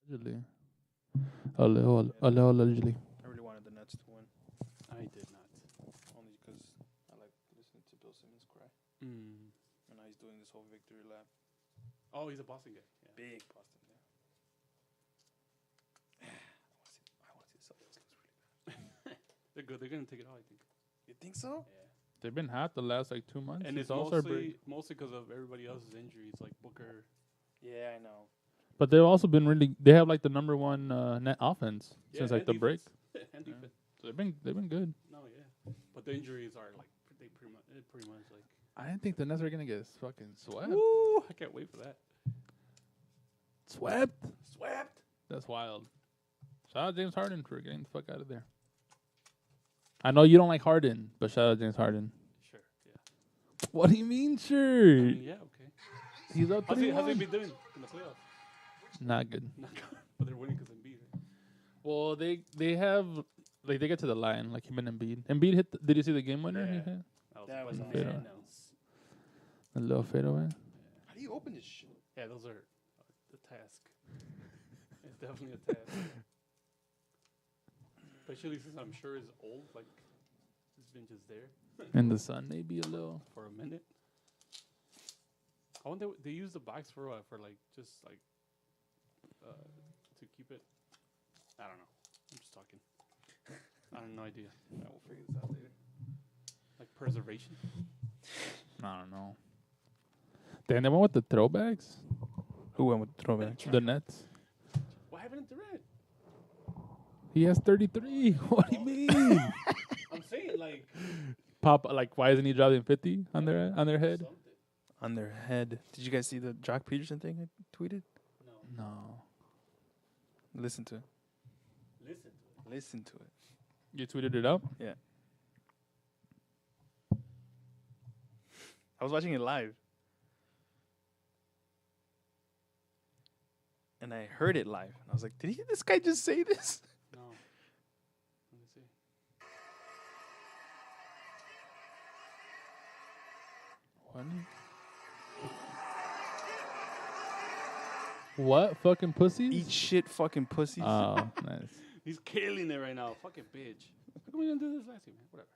Allegedly. Allegedly. I really wanted the Nets to win, I did not. only because I like listening to Bill Simmons cry, Mm. and now he's doing this whole victory lap. Oh, he's a Boston guy. Yeah. Big Boston, yeah. I want to see the Celtics lose really bad. They're good. They're gonna take it all, I think. You think so? Yeah. They've been hot the last like 2 months. And it's All-Star break. mostly because of everybody else's injuries, like Booker. Yeah, I know. But they've also been really. They have like the number one net offense since like and the break. defense. And Yeah. defense. So they've been good. No, yeah. But the injuries are like they pretty much like. I didn't think the Nets were gonna get fucking swept. Woo! I can't wait for that. Swept. Swept. That's wild. Shout out James Harden for getting the fuck out of there. I know you don't like Harden, but shout out James Harden. Sure. Yeah. What do you mean, I sure? mean, yeah. Okay. He's up How's he 3-1. been doing in the playoffs? Not good. Not good. But they're winning because Embiid. Right? Well, they have like they get to the line like him and Embiid. Embiid hit. Did you see the game winner? He Yeah. hit That was nice. nice. Yeah. a little fadeaway. How do you open this shit? Yeah, those are the task. It's definitely a task. Especially since I'm sure it's old, like it's been just there In the sun, maybe a little. for a minute. I wonder they use the box for what? For like just like to keep it. I don't know. I'm just talking. I have no idea. Yeah, we'll figure this out later. Like preservation. I don't know. Then they went with the throwbacks. Who went with the throwback? The Nets. What happened to Durant? He has 33. What do you mean? I'm saying like Pop like why isn't he dropping 50 on their head? something. On their head. Did you guys see the Jock Peterson thing I tweeted? No. No. Listen to it. Listen to it. Listen to it. You tweeted it out? Yeah. I was watching it live. And I heard it live. And I was like, did this guy just say this? No. Let me see. What fucking pussies? Eat shit, fucking pussies. Oh, nice. He's killing it right now. Fucking bitch. How come we didn't do this last year, man? Whatever.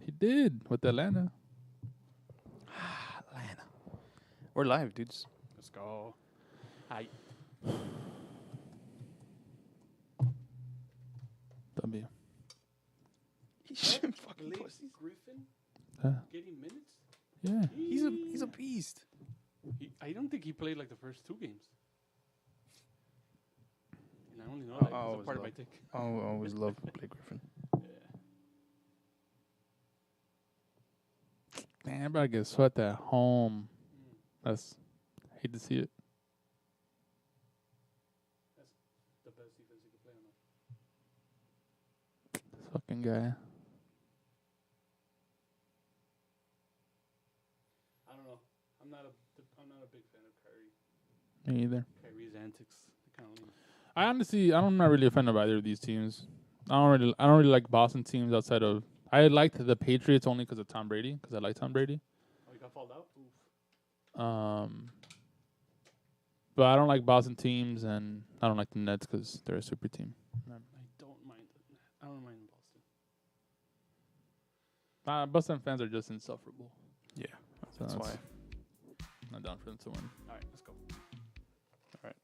He did with Atlanta. Atlanta. We're live, dudes. Let's go. Hi. W. Eat shit, fucking Blake pussies. Griffin Huh? getting minutes? Yeah. He's a beast. I don't think he played like the first 2 games. And I only know I that 'cause always it's part of my love- take. I always love Blake Griffin. Man, everybody gets swept at home. That's hate to see it. The best defense he could play on. This fucking guy. I don't know. I'm not a big fan of Kyrie. Me either. Kyrie's antics. They kind of I'm not really a fan of either of these teams. I don't really like Boston teams outside of. I liked the Patriots only because of Tom Brady, because I like Tom Brady. Oh, he got fouled out? Oof. But I don't like Boston teams, and I don't like the Nets because they're a super team. I don't mind it. I don't mind Boston. Boston fans are just insufferable. Yeah, So that's why. I'm not down for them to win. All right, let's go. All right.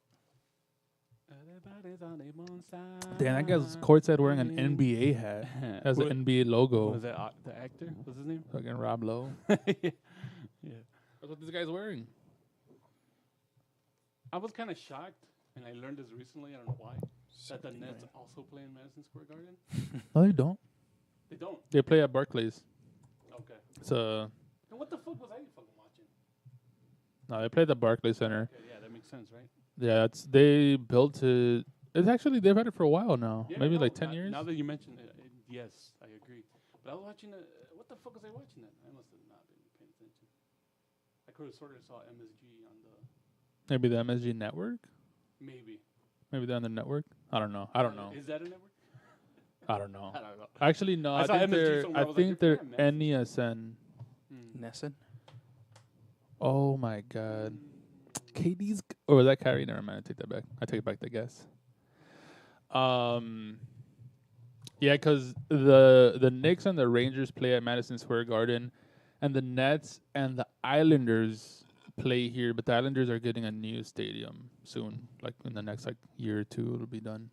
Everybody's on their own side. Damn, that guy's courtside wearing an NBA hat. Has Who- an NBA Who logo. was that? The actor? What's his name? Fucking Rob Lowe. Yeah. That's what this guy's wearing. I was kind of shocked, and I learned this recently. I don't know why. That the Nets also play in Madison Square Garden. No, they don't. They don't. They play at Barclays. Okay. It's a Then what the fuck was I fucking watching? no. They play at the Barclays Center. Okay, yeah, that makes sense, right? Yeah, they built it. It's actually they've had it for a while now. Yeah, Maybe no, like 10 now- years. Now that you mention it, yes, I agree. But I was watching what the fuck was I watching that? I must have not been paying attention. I could have sort of saw MSG on the Maybe the MSG network. maybe. Maybe they're on the network. I don't know. I don't know. Is that a network? I don't know. I don't know. Actually, no. I I saw think MSG they're. somewhere. I I was like, think they're they're from NESN. Hmm. Nesson. Oh my God. KD's. Or was that Kyrie? Never mind. I take that back. I take back the guess. Yeah, because the Knicks and the Rangers play at Madison Square Garden, and the Nets and the Islanders play here. But the Islanders are getting a new stadium soon, like in the next year or two, it'll be done.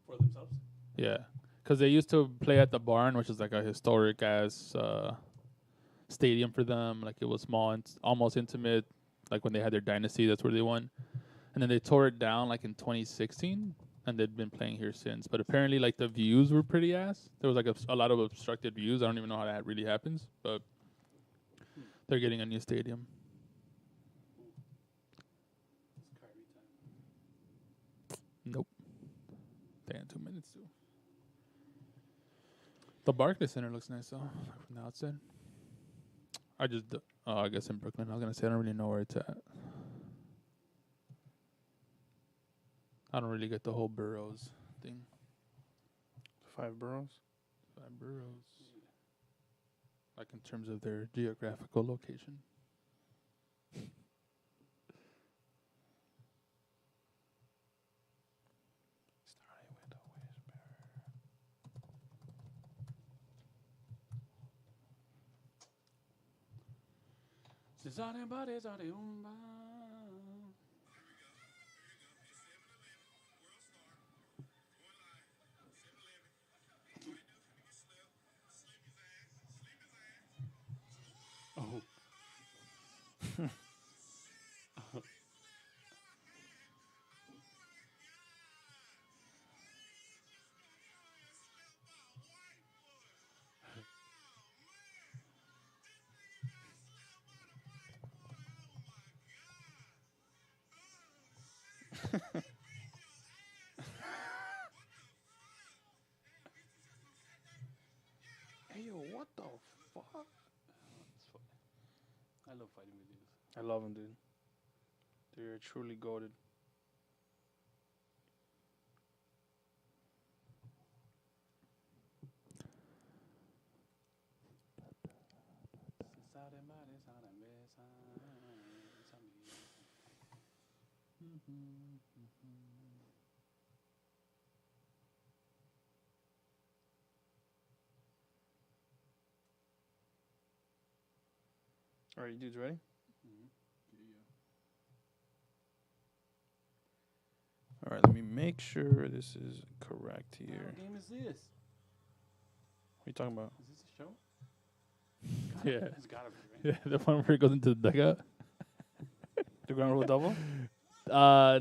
For themselves. Yeah, because they used to play at the Barn, which is like a historic ass stadium for them. Like it was small and almost intimate. Like when they had their dynasty, that's where they won. And then they tore it down like in 2016, and they've been playing here since. But apparently, like the views were pretty ass. There was like a lot of obstructed views. I don't even know how that really happens, but they're getting a new stadium. It's Kyrie time. Nope. Damn, 2 minutes too. The Barclays Center looks nice though, from the outside. I guess in Brooklyn. I was gonna say I don't really know where it's at. I don't really get the whole boroughs thing. 5 boroughs. 5 boroughs. Like in terms of their geographical location. Starting with a whisper. Oh. Hey, yo, what the fuck? It's funny. I love fighting videos. I love them, dude. They're truly goated. All right, you dudes ready? All right, let me make sure this is correct here. What game is this? What are you talking about? Is this a show? Yeah. It's gotta be, right? Yeah, the one where it goes into the dugout. The ground rule double? No, I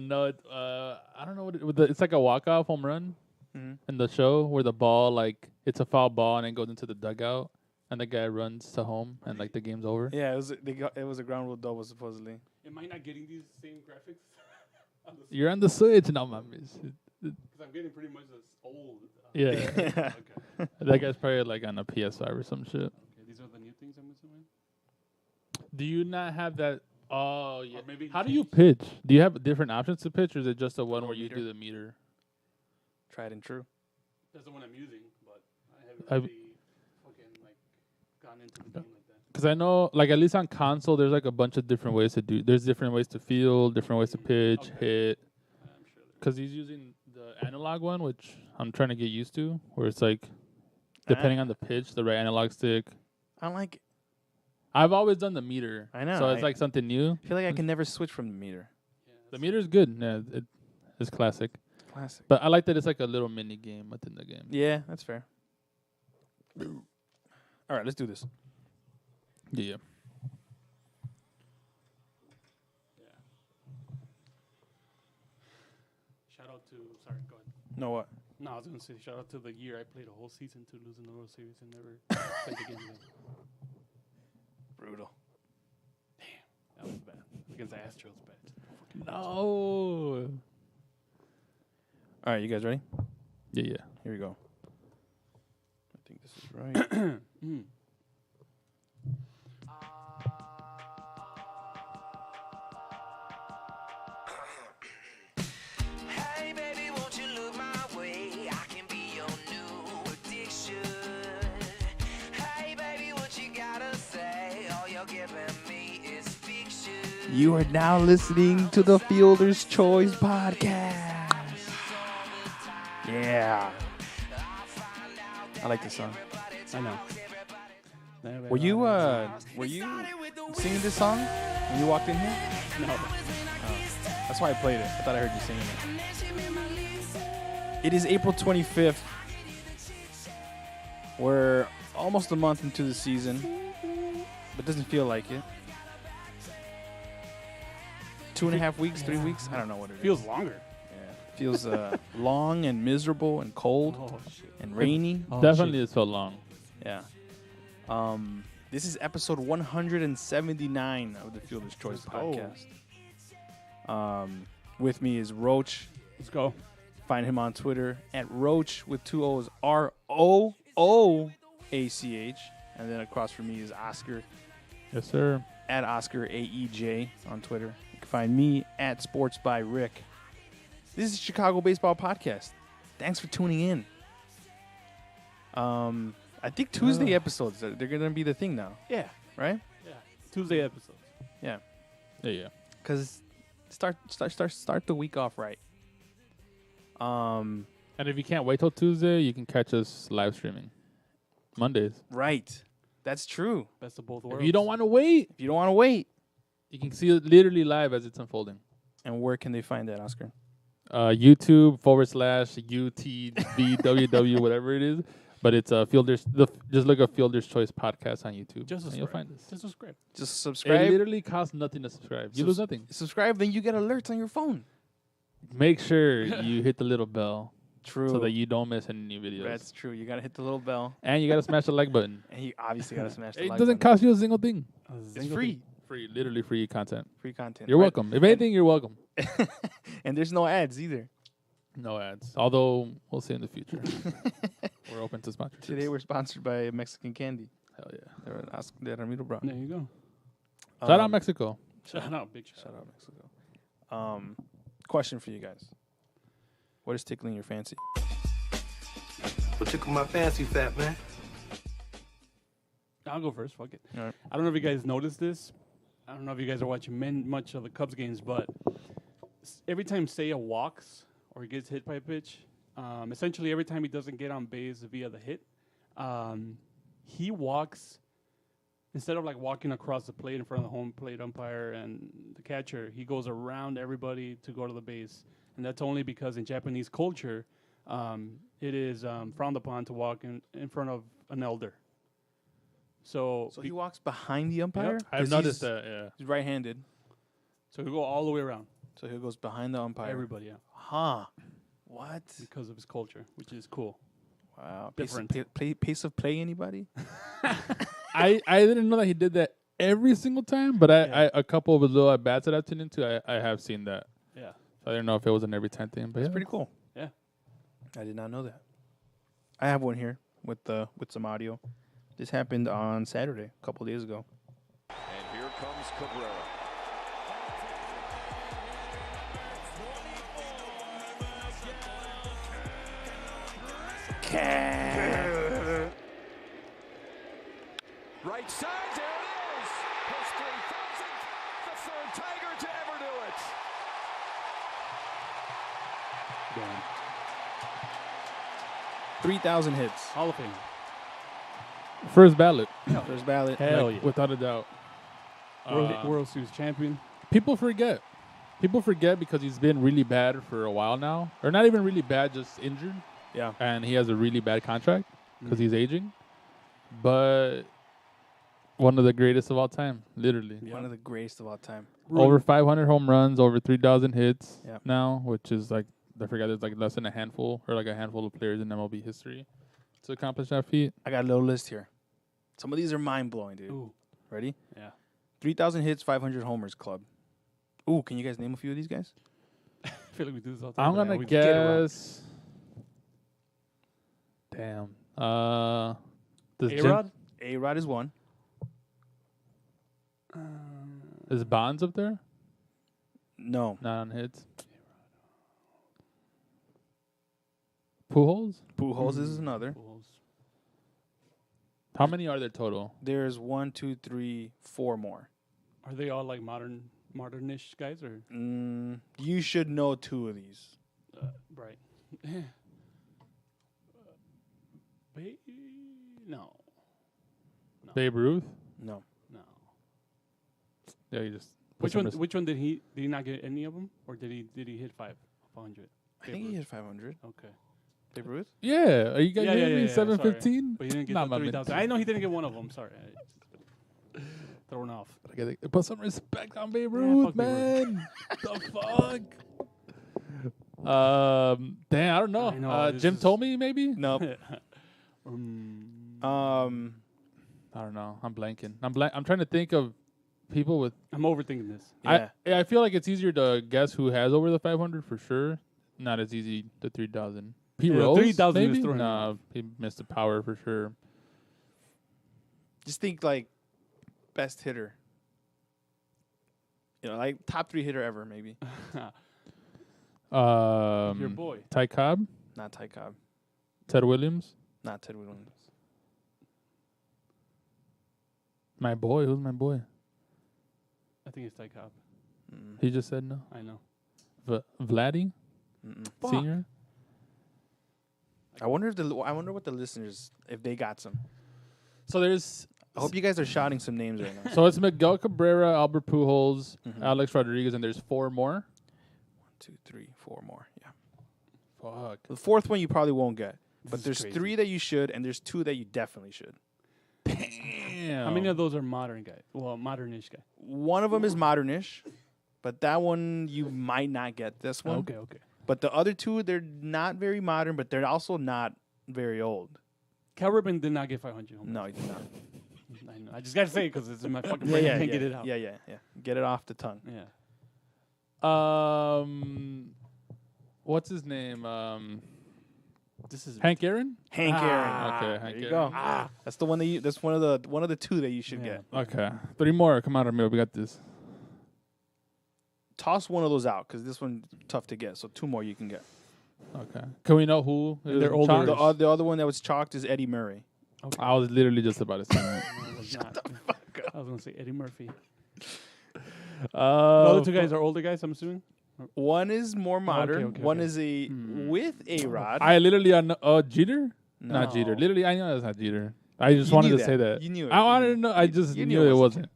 don't know it's like a walk-off home run in the show where the ball, like, it's a foul ball and it goes into the dugout and the guy runs to home and, like, the game's over. Yeah, it was a ground rule double, supposedly. Am I not getting these same graphics? on the You're on the Switch. No, mames. Because I'm getting pretty much as old. Yeah. Okay. That guy's probably, like, on a PS5 or some shit. Okay, these are the new things I'm assuming? Do you not have that? Oh, yeah. Or maybe How do you pitch? Do you have different options to pitch, or is it just the one Little where you meter. do the meter? Tried and true. That's the one I'm using, but I haven't I've- really fucking, like, gone into the game like that. Because I know, like, at least on console, there's, like, a bunch of different ways to do. There's different ways to field, different ways to pitch, Okay. hit. I'm sure there Because he's using the analog one, which I'm trying to get used to, where it's, like, depending on the pitch, the right analog stick. I like. I've always done the meter. I know, So it's, I- like, something new. I feel like I can never switch from the meter. Yeah, The that's- meter is good. Yeah, it's classic. Classic. But I like that it's, like, a little mini game within the game. Yeah, that's fair. All right, let's do this. Yeah. Yeah. Shout out to, sorry, go ahead. No what? No, I was going to say shout out to the year I played a whole season to lose in the World Series and never played the game again. Brutal. That was bad. Against the Astros, bad. No. All right, you guys ready? Yeah. Here we go. I think this is right. Mm. Hey baby, won't you look my way? I can be your new addiction. Hey baby, what you gotta say? All you're giving me is fiction. You are now listening to the Fielder's Choice podcast. Yeah. I like this song. I know. Were you singing this song when you walked in here? No. That's why I played it. I thought I heard you singing it. It is April 25th. We're almost a month into the season, but doesn't feel like it. 2.5 weeks, 3 weeks? I don't know what it Feels longer. Yeah. Feels long and miserable and cold Oh shit. and rainy. Oh, Definitely it's so long. Yeah. This is episode 179 of the Fielder's Choice Let's go. podcast. With me is Roach. Let's go. Find him on Twitter at Roach with 2 O's, ROOACH. And then across from me is Oscar Yes, sir. at Oscar AEJ on Twitter. You can find me at Sports by Rick. This is Chicago Baseball Podcast. Thanks for tuning in. I think Tuesday episodes, they're going to be the thing now, Yeah. right? Yeah. Tuesday episodes. Yeah. Yeah. Because start the week off right. And if you can't wait till Tuesday, you can catch us live streaming Mondays. Right. That's true. Best of both worlds. If you don't want to wait, If you don't want to wait. you can see it literally live as it's unfolding. And where can they find that, Oscar? YouTube /UTBWW, whatever it is. But it's Fielder's. Just look up Fielder's Choice podcast on YouTube. Just and you'll subscribe. find us. Just subscribe. Just It subscribe. literally costs nothing to subscribe. You lose nothing. Subscribe, then you get alerts on your phone. Make sure you hit the little bell True. so that you don't miss any new videos. That's true. You got to hit the little bell. And you got to smash the like button. And you obviously got to smash the It like doesn't button. cost you a single thing. It's free. Free, literally free content. Free content. You're Right. welcome. If anything, you're welcome. And there's no ads either. No ads. Although we'll see in the future. We're open to sponsorships. Today we're sponsored by Mexican Candy. Hell yeah. They're Oscar de Ramiro Brown. There you go. Shout out Mexico. Shout out. Big shout Shout out Mexico. Question for you guys. What is tickling your fancy? What tickle my fancy, fat man? I'll go first. Fuck it. All right. I don't know if you guys noticed this. I don't know if you guys are watching much of the Cubs games, but every time Seiya walks or he gets hit by a pitch, essentially every time he doesn't get on base via the hit, he walks, instead of like walking across the plate in front of the home plate umpire and the catcher, he goes around everybody to go to the base. And that's only because in Japanese culture, it is frowned upon to walk in front of an elder. So He walks behind the umpire? Yep. 'I've 'Cause noticed that, yeah. He's right-handed, so he'll go all the way around. so he goes behind the umpire. Everybody, yeah. Huh. What? Because of his culture, which is cool. Wow. Different. Pace of play, anybody? I didn't know that he did that every single time, but Yeah. I a couple of his little at-bats that I've tuned into, I have seen that. Yeah. So I didn't know if it was an every time thing, but That's yeah. pretty cool. Yeah. I did not know that. I have one here with some audio. This happened on Saturday, a couple days ago. And here comes Cabrera. Right side, there it is. His 3,000th, the third Tiger to ever do it. Damn. 3,000 hits. Hall of Fame. First ballot. First ballot. Hell Like, yeah. without a doubt. World Series champion. People forget. People forget because he's been really bad for a while now. Or not even really bad, just injured. Yeah. And he has a really bad contract because he's aging. But one of the greatest of all time, literally. Yeah. One of the greatest of all time. Over 500 home runs, over 3,000 hits Yeah. now, which is like, I forgot there's like less than a handful or like a handful of players in MLB history to accomplish that feat. I got a little list here. Some of these are mind-blowing, dude. Ooh. Ready? Yeah. 3,000 hits, 500 homers club. Ooh, can you guys name a few of these guys? I feel like we do this all the time. I'm but gonna we get it wrong. guess. Damn. Does A-Rod? A-Rod is one. Is Bonds up there? No. Not on hits. Pujols? Pujols is another. Bulls. How many are there total? There's 1, 2, 3, 4 more. Are they all like modern modernish guys or You should know two of these. right? No, Babe Ruth. No. no. Yeah, you just. Which one? Which one did he not get any of them, or did he hit 500? I think he hit 500. Okay, Babe Ruth? Yeah, are you guys Yeah, giving me sorry. 715? But he didn't get Not the my 3,000. I know he didn't get one of them. Sorry, thrown off. I gotta put some respect on Babe Yeah, Ruth, fuck Babe man. The fuck. Damn, I don't know. I know, this Jim is- told me maybe. Nope. I don't know. I'm blanking. I'm trying to think of people with. I'm overthinking this. Yeah. I feel like it's easier to guess who has over the 500 for sure. Not as easy the 3,000. Pete Yeah, Rose, 3,000 is maybe? throwing me Nah, he missed the power for sure. Just think like best hitter. Like top 3 hitter ever, maybe. Your boy. Ty Cobb, Not Ty Cobb. Ted Williams, Not Ted Williams. my boy. Who's my boy? I think it's Ty Cobb. He just said no. I know. Vladdy, senior. I wonder what the listeners, if they got some. So there's. I hope you guys are shouting some names right now. So it's Miguel Cabrera, Albert Pujols, Mm-hmm. Alex Rodriguez, and there's 4 more. 1, 2, 3, 4 more. Yeah. Fuck. The fourth one you probably won't get. But is there's crazy. 3 that you should, and there's 2 that you definitely should. Damn. How many of those are modern guys? Well, modernish guy. One of them is modernish, but that one you might not get this one. Okay. But the other 2, they're not very modern, but they're also not very old. Cal Ripken did not get 500 home No, he did not. runs. I know. I just got to say it because it's in my fucking brain. I can't get it out. Yeah. Get it off the tongue. Yeah. What's his name? This is Hank Aaron. Hank Aaron. Okay, There Hank you Aaron. go. That's the one that that's one of the 2 that you should Yeah. get. Okay, 3 more. Come on, Ramiro. We got this. Toss one of those out because this one's tough to get. So 2 more you can get. Okay. Can we know who? And they're is older. chalked? The other one that was chalked is Eddie Murray. I was literally just about to say that. No, it was not. I was going to say Eddie Murphy. The Uh, other 2 guys are older guys, I'm assuming? One is more modern. okay, One okay. is a with a rod. I literally Jeter. Not Jeter. No. Literally, I know that's not Jeter. I just You wanted knew to say that. that. You knew it. I wanted to know. I just You knew knew it it wasn't.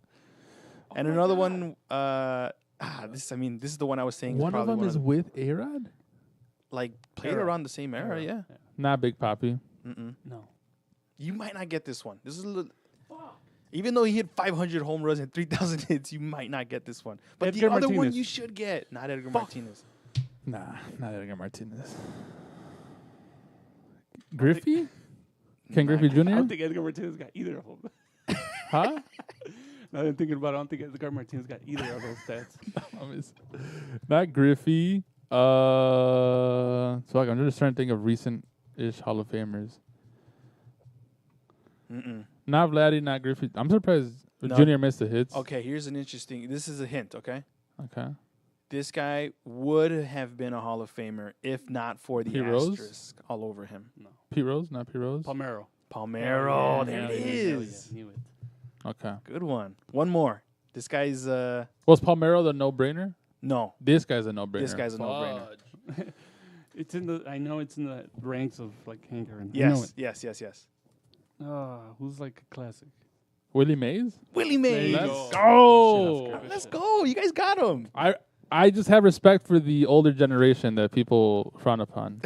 And another one. This is the one I was saying. One is of probably them is with A-Rod. like played Era. around the same era. Yeah. Not Big Papi. No. You might not get this one. This is a little. Even though he hit 500 home runs and 3,000 hits, you might not get this one. But Edgar the other one Martinez. you should get. Not Edgar Martinez. Nah, not Edgar Martinez. Griffey? Ken Griffey I don't Jr.? think Edgar Martinez got either of them. Huh? Now that I'm thinking about it, I don't think Edgar Martinez got either of those stats. Not Griffey. So I'm just trying to think of recent-ish Hall of Famers. Not Vladdy, not Griffey. I'm surprised No. Junior missed the hits. Okay, here's an interesting. This is a hint. Okay. Okay. This guy would have been a Hall of Famer if not for the Pete Rose? asterisk all over him. Pete Rose, not Pete Rose. Palmero. Palmero. There it Hell is. yeah, knew it. Okay. Good one. One more. This guy's Was Palmero the no-brainer? no. This guy's a no-brainer. This guy's a no-brainer. Fudge. It's in the. I know it's in the ranks of like Hank Aaron. I know Yes. Yes. who's like a classic? Willie Mays? Willie Mays. There you Let's go. go. Let's go. You guys got him. I just have respect for the older generation that people frown upon.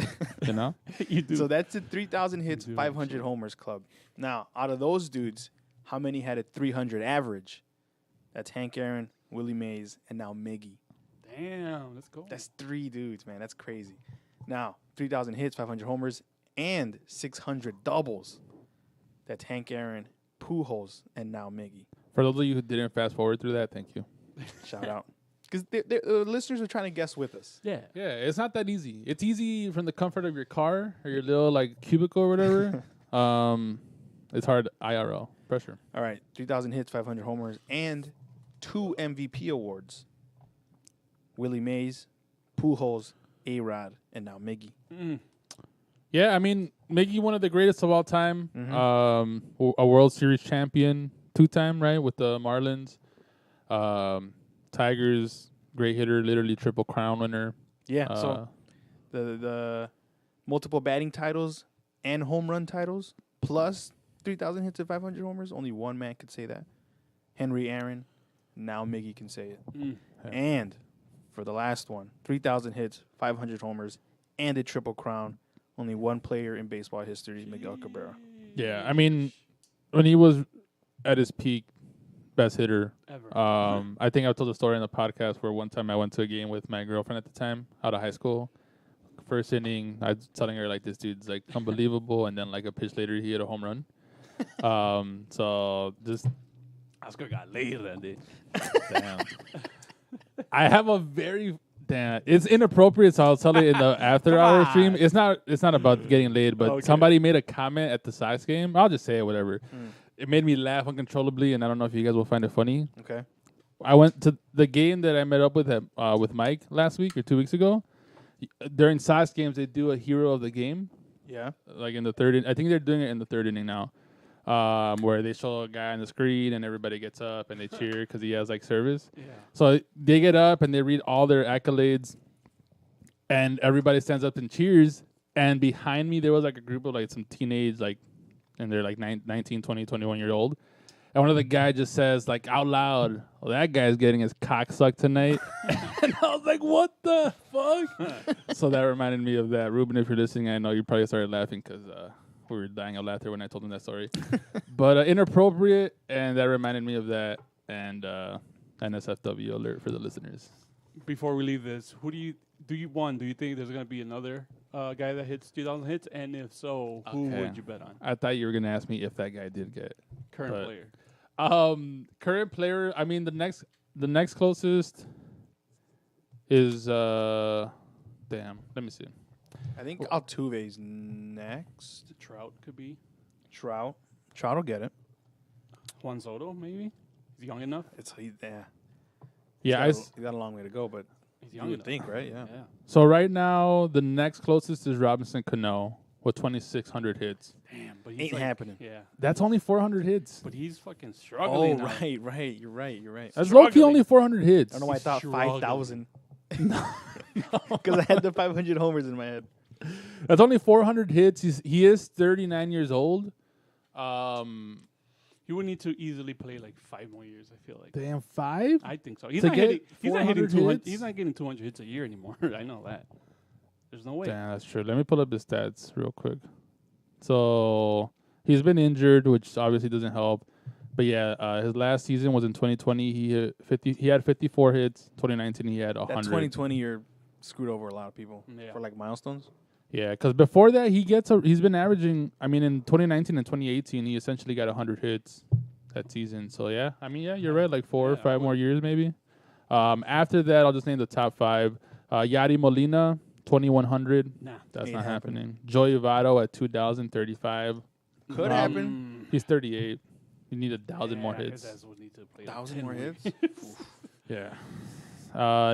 You know? You do. So that's the 3,000 hits, do, 500 actually. homers club. Now, out of those dudes, how many had a 300 average? That's Hank Aaron, Willie Mays, and now Miggy. Damn, let's go. That's 3 dudes, man. That's crazy. Now, 3,000 hits, 500 homers, and 600 doubles. That's Hank Aaron, Pujols, and now Miggy. For those of you who didn't fast forward through that, thank you. Shout out. Because listeners are trying to guess with us. yeah. Yeah, it's not that easy. It's easy from the comfort of your car or your little like cubicle or whatever. It's hard IRL pressure. All right, 3,000 hits, 500 homers, and 2 MVP awards. Willie Mays, Pujols, A-Rod, and now Miggy. Yeah, I mean, Miggy, one of the greatest of all time. A World Series champion 2-time, right, with the Marlins. Tigers, great hitter, literally triple crown winner. Yeah. So the multiple batting titles and home run titles plus 3,000 hits and 500 homers. Only one man could say that. Henry Aaron. Now Miggy can say it. Mm. And for the last one, 3,000 hits, 500 homers, and a triple crown. Only one player in baseball history, Miguel Cabrera. Yeah, I mean, when he was at his peak, best hitter. Ever. I think I told the story in the podcast where one time I went to a game with my girlfriend at the time out of high school. First inning, I was telling her like this dude's like unbelievable, and then like a pitch later he hit a home run. So just Oscar got laid that day. damn. I have a very damn. It's inappropriate, so I'll tell it in the after hour stream. It's not about getting laid, but Okay. somebody made a comment at the Sox game. I'll just say it, whatever. It made me laugh uncontrollably, and I don't know if you guys will find it funny. Okay. I went to the game that I met up with Mike last week or 2 weeks ago. During Sox games, they do a hero of the game, Yeah. like in the third. I think they're doing it in the third inning now, where they show a guy on the screen and everybody gets up and they cheer because he has like service. Yeah. So they get up and they read all their accolades, and everybody stands up and cheers. And behind me, there was like a group of like some teenage, like, and they're like 19, 20, 21-year-old. And one of the guys just says, like, out loud, well, that guy's getting his cock sucked tonight. And I was like, what the fuck? So that reminded me of that. Ruben, if you're listening, I know you probably started laughing because we were dying of laughter when I told him that story. But inappropriate, and that reminded me of that. And NSFW alert for the listeners. Before we leave this, who do you think there's gonna be another guy that hits 2,000 hits? And if so, who Okay. would you bet on? I thought you were going to ask me if that guy did get it. Current But- player. Current player. I mean, the next closest is damn. Let me see. I think Altuve's next. Trout could be. Trout will get it. Juan Soto, maybe. Is he young enough? Yeah. He's got a long way to go, but He's you young would enough. think, right? Yeah. So right now, the next closest is Robinson Cano with 2,600 hits. Damn, but he's Ain't like, happening. Yeah, That's only 400 hits. but he's fucking Oh, struggling. now. right. You're right. That's low key struggling. only 400 hits. I don't know why I thought Struggling. 5,000. Because I had the 500 homers in my head. That's only 400 hits. He is 39 years old. He would need to easily play like 5 more years. I feel like. Damn, 5? I think so. He's To not get hitting. He's not hitting 400 200. hits? He's not getting 200 hits a year anymore. I know that. There's no way. Damn, that's true. Let me pull up his stats real quick. So he's been injured, which obviously doesn't help. But yeah, his last season was in 2020. He hit 50. He had 54 hits. 2019, he had 100. That 2020 year screwed over a lot of people Yeah. for like milestones. Yeah, because before that, he's been averaging. I mean, in 2019 and 2018, he essentially got 100 hits that season. So yeah, I mean, yeah, you're right. Like 4 or Yeah, 5 more years, maybe. After that, I'll just name the top 5. Yadi Molina, 2,100. Nah. That's Ain't not happening. happening. Joey Votto at 2,035. Could happen. He's 38. You need 1,000 more Yeah, hits. his ass would need to play 1,000 10 more more hits? Yeah.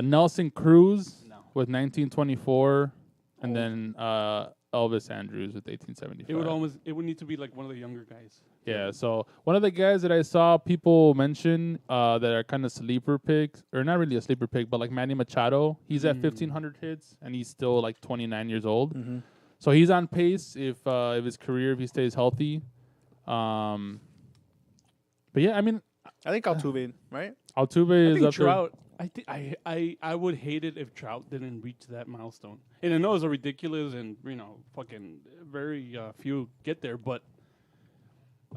Nelson Cruz No. with 1924, and then Elvis Andrews with 1875. It would need to be like one of the younger guys. Yeah, so one of the guys that I saw people mention that are kind of sleeper picks, or not really a sleeper pick, but like Manny Machado, he's at 1,500 hits, and he's still like 29 years old. Mm-hmm. So he's on pace if his career, if he stays healthy. But yeah, I mean, I think Altuve, right? Altuve I is think up there. Trout. I think I would hate it if Trout didn't reach that milestone. And I know it's a ridiculous and fucking very few get there, but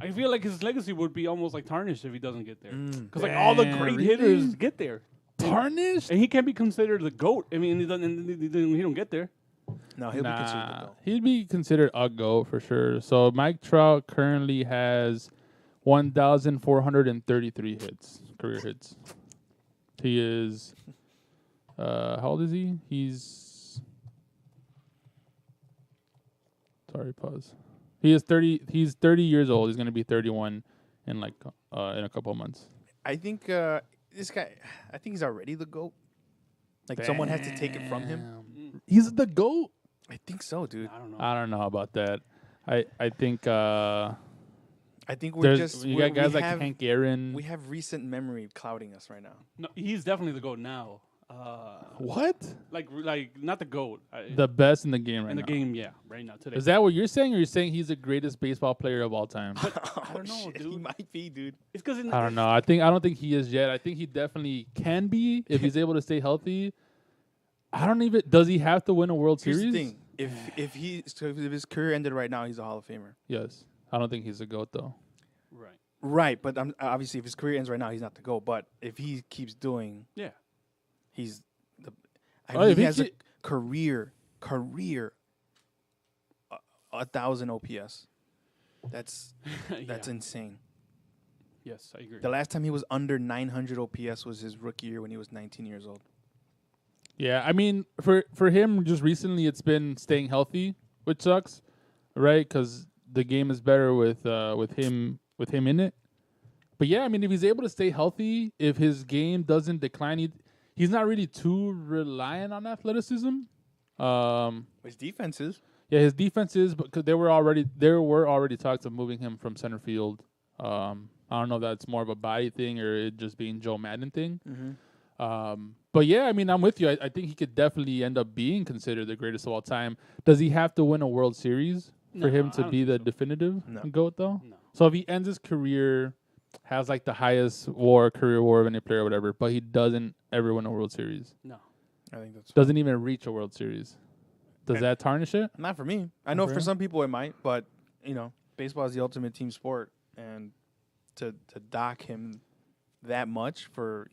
I feel like his legacy would be almost like tarnished if he doesn't get there. Because like all the Damn, great really? hitters get there, Tarnished? and he can't be considered the GOAT. I mean, he don't get there. No, he'll be considered the GOAT. He'd be considered a GOAT for sure. So Mike Trout currently has 1,433 hits, career hits. He is, how old is he? Pause. He is 30. He's 30 years old. He's going to be 31 in like in a couple of months. I think this guy, I think he's already the GOAT. Like someone has to take it from him. He's the GOAT? I think so, dude. I don't know. I don't know about that. I think I I think we're There's just you we're, got guys we like have, Hank Aaron. we have recent memory clouding us right now. No, he's definitely the GOAT now. What? Like not the GOAT. The best in the game right in the now. game, yeah, right now today. Is that what you're saying, or you're saying he's the greatest baseball player of all time? I don't know, Shit, He dude. might be, dude. It's because I don't know. I don't think he is yet. I think he definitely can be if he's able to stay healthy. I don't even. Does he have to win a World Here's Series? the thing: if his career ended right now, he's a Hall of Famer. Yes. I don't think he's a goat though. Right. Right, but obviously, if his career ends right now, he's not the GOAT. But if he keeps doing, Yeah. he's the. Oh, if he he has a ke- career, 1,000 OPS. That's Yeah. insane. Yes, I agree. The last time he was under 900 OPS was his rookie year when he was 19 years old. Yeah, I mean, for him, just recently, it's been staying healthy, which sucks, right? Because the game is better with him in it. But yeah, I mean, if he's able to stay healthy, if his game doesn't decline, he's not really too reliant on athleticism. His defense is. Yeah, his defense is, but 'cause there were already talks of moving him from center field. I don't know if that's more of a body thing or it just being Joe Madden thing. But yeah, I mean, I'm with you. I think he could definitely end up being considered the greatest of all time. Does he have to win a World Series for No, him I to don't be the think so. definitive No. GOAT though? No. So if he ends his career, has like the highest career WAR of any player or whatever, but he doesn't ever win a World Series, No. I think that's doesn't even reach a World Series, does Okay. that tarnish it? not for me. I know For for him? some people it might, but baseball is the ultimate team sport, and to dock him that much for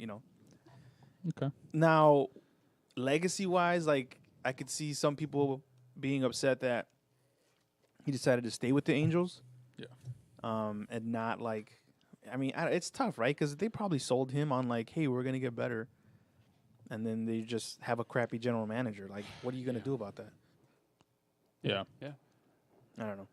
Okay. now, legacy wise, like I could see some people being upset that he decided to stay with the Angels. Yeah. And not like, I mean, it's tough, right? Because they probably sold him on like, hey, we're gonna get better, and then they just have a crappy general manager. Like, what are you gonna do about that? Yeah. Yeah. I don't know.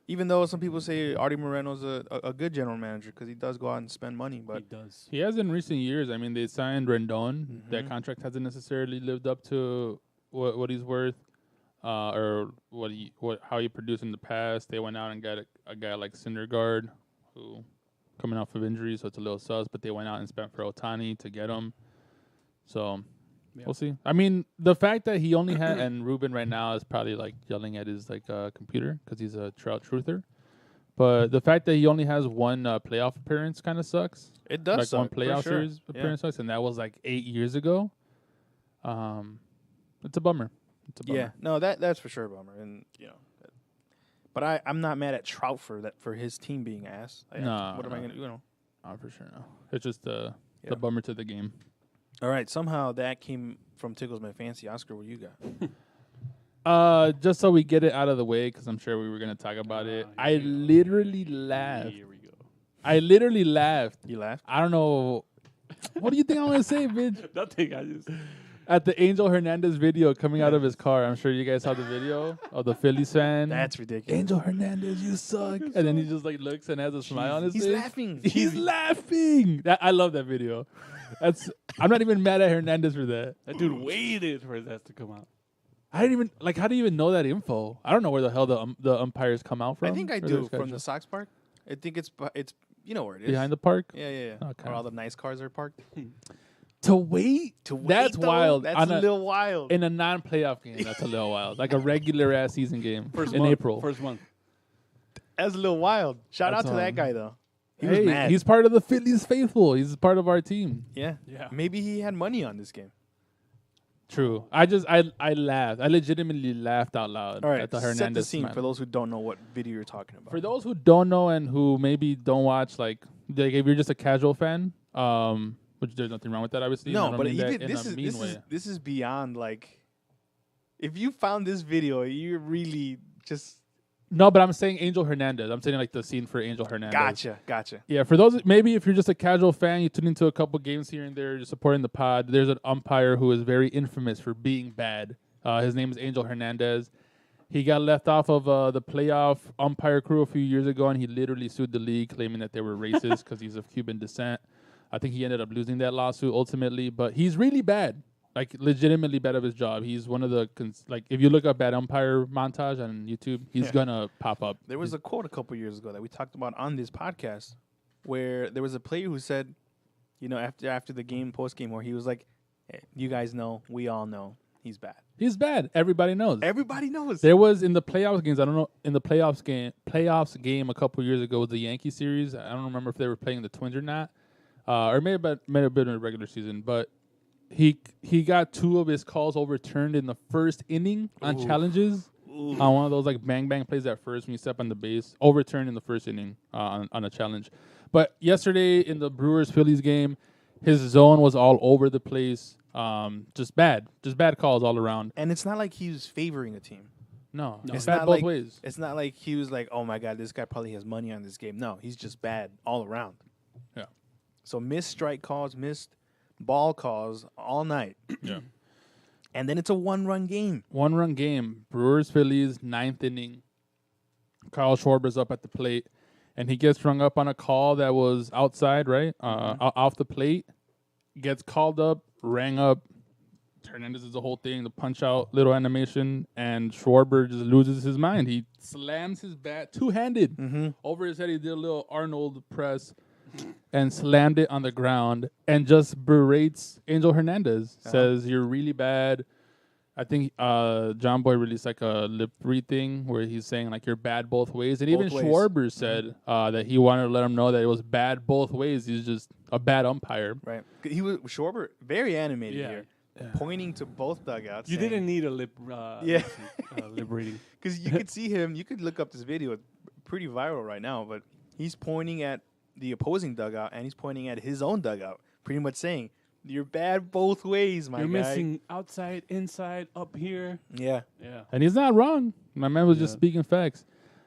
Even though some people say Artie Moreno's a good general manager because he does go out and spend money, He but does. He has in recent years. I mean, they signed Rendon. That Mhm. contract hasn't necessarily lived up to what he's worth, or how he produced in the past. They went out and got a guy like Syndergaard, who coming off of injury, so it's a little sus. But they went out and spent for Otani to get him. So Yeah. we'll see. I mean, the fact that he only had and Ruben right now is probably like yelling at his computer because he's a Trout truther. But the fact that he only has one playoff appearance kind of sucks. it does Like suck, one for playoff sure. series Yeah. appearance sucks, and that was like 8 years ago. It's a bummer. It's a bummer. Yeah, no, that's for sure a bummer, and but I'm not mad at Trout for his team being ass. No, what am I no. gonna Oh, for sure. No, it's just Yeah. the bummer to the game. All right, somehow that came from Tickles My Fancy. Oscar, what you got? Just so we get it out of the way, because I'm sure we were gonna talk about it. here I we go. literally laughed. Here we go. I literally laughed. You laughed? I don't know. What do you think I'm gonna say, bitch? Nothing. I just. At the Angel Hernandez video coming out of his car, I'm sure you guys saw the video of the Phillies fan. That's ridiculous. Angel Hernandez, you suck. And then he just like looks and has a smile on his He's face. laughing. He's laughing. I love that video. I'm not even mad at Hernandez for that. That dude waited for his ass to come out. I didn't even how do you even know that info? I don't know where the hell the umpires come out from. I think I or their do from schedule. the Sox Park. I think it's you know where it is. Behind the park. Yeah. Okay. Where all the nice cars are parked. To wait? That's though, wild. That's On a little wild. in a non-playoff game. That's a little wild. Like a regular ass season game First in month, April. First month. That's a little wild. Shout That's out to that on. guy though. He Hey, was mad. he's part of the Phillies faithful. He's part of our team. yeah. Yeah. Maybe he had money on this game. True. I laughed. I legitimately laughed out loud All right, at the set the Hernandez scene smile. for those who don't know what video you're talking about. For those who don't know and who maybe don't watch, like if you're just a casual fan, which there's nothing wrong with that, obviously. I no, don't but mean that even in this a is mean this way. is this is beyond like. If you found this video, you're really just No, but I'm saying Angel Hernandez. I'm saying like the scene for Angel Hernandez. gotcha. Yeah, for those maybe if you're just a casual fan, you tune into a couple games here and there, just supporting the pod. There's an umpire who is very infamous for being bad. His name is Angel Hernandez. He got left off of the playoff umpire crew a few years ago, and he literally sued the league, claiming that they were racist because he's of Cuban descent. I think he ended up losing that lawsuit ultimately, but he's really bad. like legitimately bad at his job. He's one of the like if you look up bad umpire montage on YouTube, he's Yeah. gonna pop up. There was a quote a couple years ago that we talked about on this podcast where there was a player who said, after the game, post game, where he was like, hey, you guys know, we all know he's bad. He's bad. Everybody knows. Everybody knows. There was in the playoffs games. I don't know in the playoffs game a couple years ago with the Yankee series. I don't remember if they were playing the Twins or not, or may have been in the regular season. But he got 2 of his calls overturned in the first inning on challenges on one of those like bang bang plays at first when you step on the base, overturned in the first inning on a challenge. But yesterday in the Brewers Phillies game, his zone was all over the place. Just bad calls all around. And it's not like he was favoring a team. No, It's it's bad not both like ways. It's not like he was like, oh my God, this guy probably has money on this game. No, he's just bad all around. Yeah. So missed strike calls, missed ball calls all night. Yeah. And then it's a 1-run game. 1-run game. Brewers Phillies 9th inning. Kyle Schwarber's up at the plate, and he gets rung up on a call that was outside, right? Off the plate. Gets called up, rang up. Hernandez is the whole thing, the punch out little animation, and Schwarber just loses his mind. He slams his bat two-handed over his head. He did a little Arnold press and slammed it on the ground and just berates Angel Hernandez. Says, you're really bad. I think John Boy released like a lip read thing where he's saying like you're bad both ways. And even Both ways. Schwarber said that he wanted to let him know that it was bad both ways. He's just a bad umpire. Right. He was Schwarber, very animated Yeah. here, pointing to both dugouts. You didn't need a lip. Yeah. lip reading. Because you could see him. You could look up this video. It's pretty viral right now. But he's pointing at the opposing dugout and he's pointing at his own dugout, pretty much saying, "You're bad both ways, my You're guy." missing outside, inside, up here. Yeah. Yeah. And he's not wrong. My man was just speaking facts.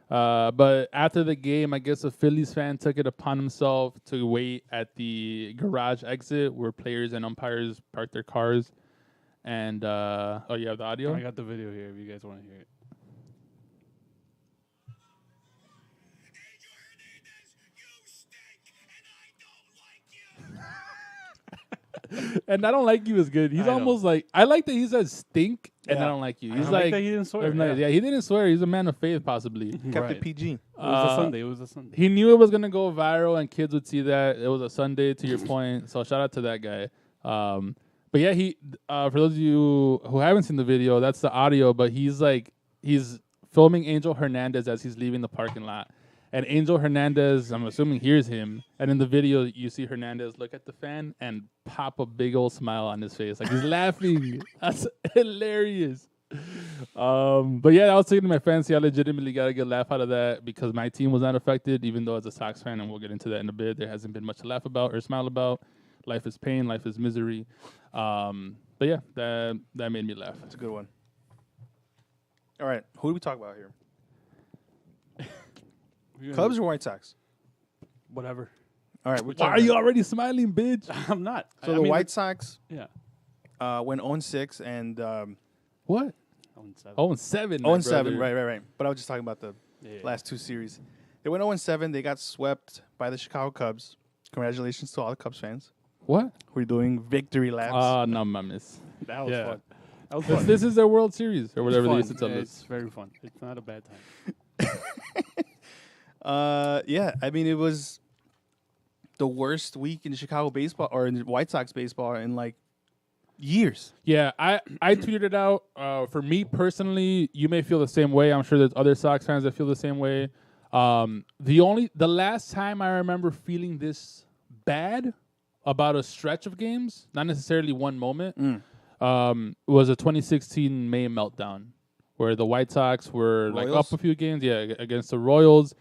But after the game, I guess a Phillies fan took it upon himself to wait at the garage exit where players and umpires park their cars. And, oh, you have the audio? I got the video here if you guys want to hear it. And I don't like you is good. He's I know. almost like, I like that he says stink and I Yeah. don't like you. I He's like like, that he didn't swear. yeah, he didn't swear. He's a man of faith, possibly. Kept Right. it PG. It was Uh, a Sunday. It was a Sunday. He knew it was gonna go viral and kids would see that. It was a Sunday, to your point. So shout out to that guy. But yeah, he for those of you who haven't seen the video, that's the audio. But he's filming Angel Hernandez as he's leaving the parking lot, and Angel Hernandez, I'm assuming, hears him. And in the video, you see Hernandez look at the fan and pop a big old smile on his face, like he's laughing. That's hilarious. But yeah, I was taking my fancy. I legitimately got a good laugh out of that because my team was not affected, even though as a Sox fan, and we'll get into that in a bit, there hasn't been much to laugh about or smile about. Life is pain, life is misery. But yeah, that made me laugh. That's a good one. All right. Who do we talk about here? Cubs or White Sox? Whatever. All right. We're Why are talking you about- already smiling, bitch? I'm not. So the White Sox Yeah. went 0-6 and What? 0-7. 0-7. 0-7. Right. But I was just talking about the Yeah. last 2 series. They went 0-7. They got swept by the Chicago Cubs. Congratulations to all the Cubs fans. What? We're doing victory laps. No, mames. That was Yeah. fun. That was This, fun. this is their World Series or whatever they It's used to fun. tell It's us. very fun. It's not a bad time. Yeah, I mean, it was the worst week in Chicago baseball or in White Sox baseball in like years. Yeah, I tweeted it out. For me personally, you may feel the same way. I'm sure there's other Sox fans that feel the same way. The last time I remember feeling this bad about a stretch of games, not necessarily one moment, was a 2016 May meltdown where the White Sox were like Royals? up a few games, against the Royals.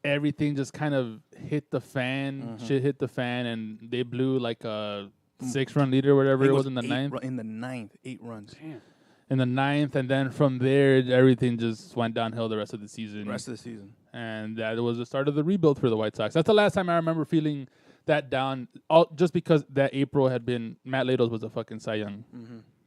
Everything just kind of hit the fan. Shit hit the fan, and they blew like a 6-run lead or whatever it was in the ninth. In the ninth, 8 runs. In the ninth, and then from there, everything just went downhill the rest of the season. Rest of the season. And that was the start of the rebuild for the White Sox. That's the last time I remember feeling that down, just because that April had been, Matt Latos was a fucking Cy Young